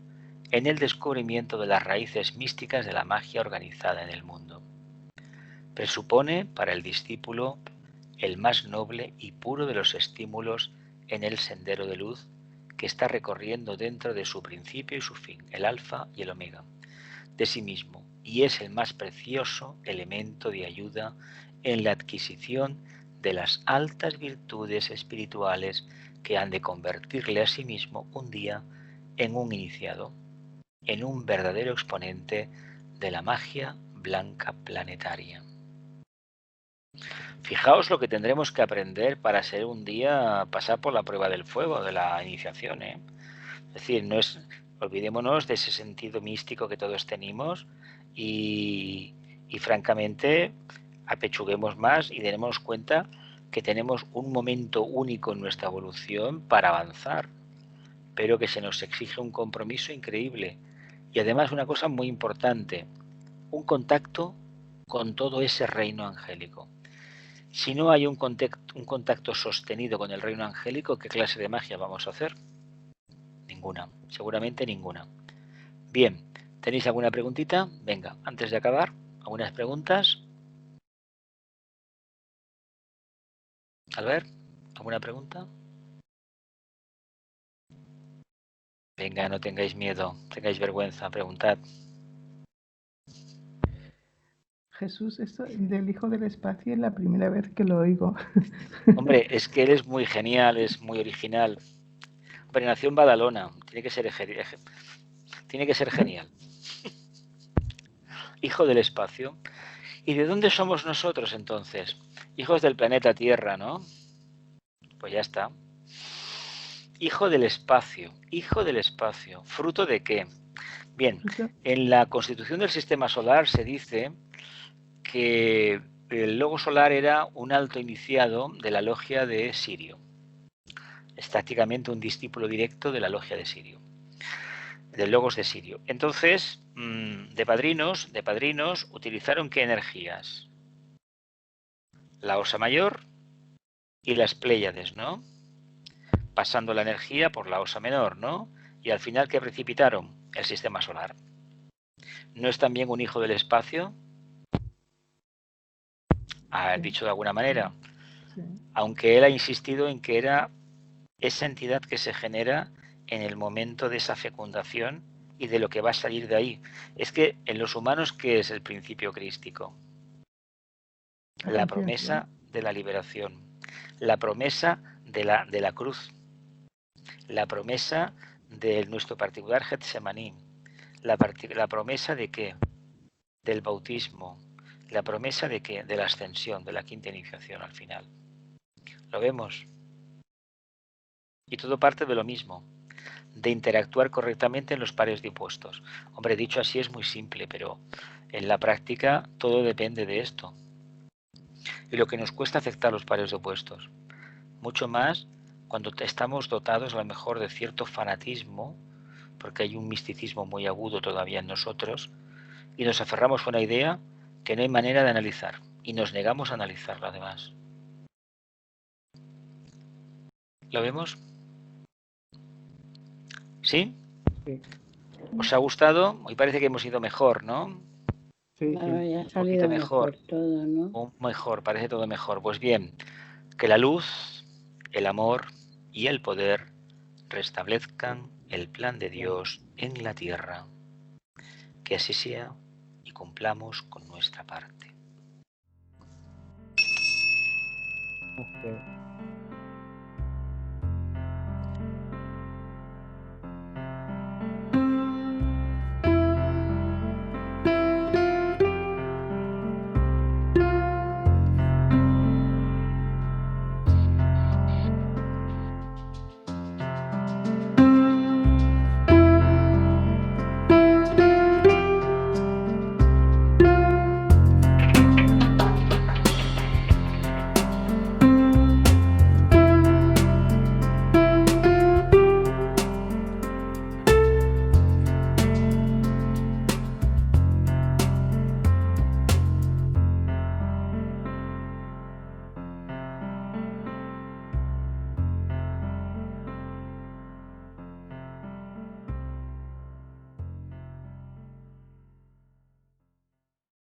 en el descubrimiento de las raíces místicas de la magia organizada en el mundo. Presupone para el discípulo el más noble y puro de los estímulos en el sendero de luz que está recorriendo dentro de su principio y su fin, el alfa y el omega, de sí mismo, y es el más precioso elemento de ayuda en la adquisición de las altas virtudes espirituales que han de convertirle a sí mismo un día en un iniciado, en un verdadero exponente de la magia blanca planetaria. Fijaos lo que tendremos que aprender para ser un día pasar por la prueba del fuego de la iniciación, ¿eh? Es decir, olvidémonos de ese sentido místico que todos tenemos y francamente apechuguemos más y démonos cuenta que tenemos un momento único en nuestra evolución para avanzar, pero que se nos exige un compromiso increíble. Y además una cosa muy importante, un contacto con todo ese reino angélico. Si no hay un contacto sostenido con el reino angélico, ¿qué clase de magia vamos a hacer? Ninguna, seguramente ninguna. Bien, ¿tenéis alguna preguntita? Venga, antes de acabar, ¿algunas preguntas? Albert, ¿alguna pregunta? Venga, no tengáis miedo, tengáis vergüenza, preguntad. Jesús, esto del Hijo del Espacio es la primera vez que lo oigo. Hombre, es que él es muy genial, es muy original. Hombre, nació en Badalona, tiene que ser genial. Hijo del espacio. ¿Y de dónde somos nosotros entonces? Hijos del planeta Tierra, ¿no? Pues ya está. Hijo del espacio. ¿Fruto de qué? Bien, en la constitución del sistema solar se dice que el logo solar era un alto iniciado de la logia de Sirio. Es prácticamente un discípulo directo de la logia de Sirio, del logos de Sirio. Entonces, de padrinos, utilizaron ¿qué energías? La Osa Mayor y las Pléyades, ¿no? Pasando la energía por la Osa Menor, ¿no? Y al final, ¿qué precipitaron? El sistema solar. ¿No es también un hijo del espacio? Dicho de alguna manera. Sí. Aunque él ha insistido en que era esa entidad que se genera en el momento de esa fecundación y de lo que va a salir de ahí. Es que en los humanos, ¿qué es el principio crístico? La promesa de la liberación, la promesa de la cruz, la promesa de nuestro particular Getsemaní, la promesa de qué? Del bautismo, la promesa de qué? De la ascensión, de la quinta iniciación al final. ¿Lo vemos? Y todo parte de lo mismo, de interactuar correctamente en los pares de opuestos. Hombre, dicho así es muy simple, pero en la práctica todo depende de esto. Y lo que nos cuesta aceptar los pares de opuestos. Mucho más cuando estamos dotados a lo mejor de cierto fanatismo, porque hay un misticismo muy agudo todavía en nosotros, y nos aferramos a una idea que no hay manera de analizar, y nos negamos a analizarla además. ¿Lo vemos? ¿Sí? Sí. ¿Os ha gustado? Hoy parece que hemos ido mejor, ¿no? Sí, Claro, sí. ya ha Un poquito salido mejor. mejor todo, ¿no? Mejor, parece todo mejor. Pues bien, que la luz, el amor y el poder restablezcan el plan de Dios en la tierra. Que así sea y cumplamos con nuestra parte. Ok.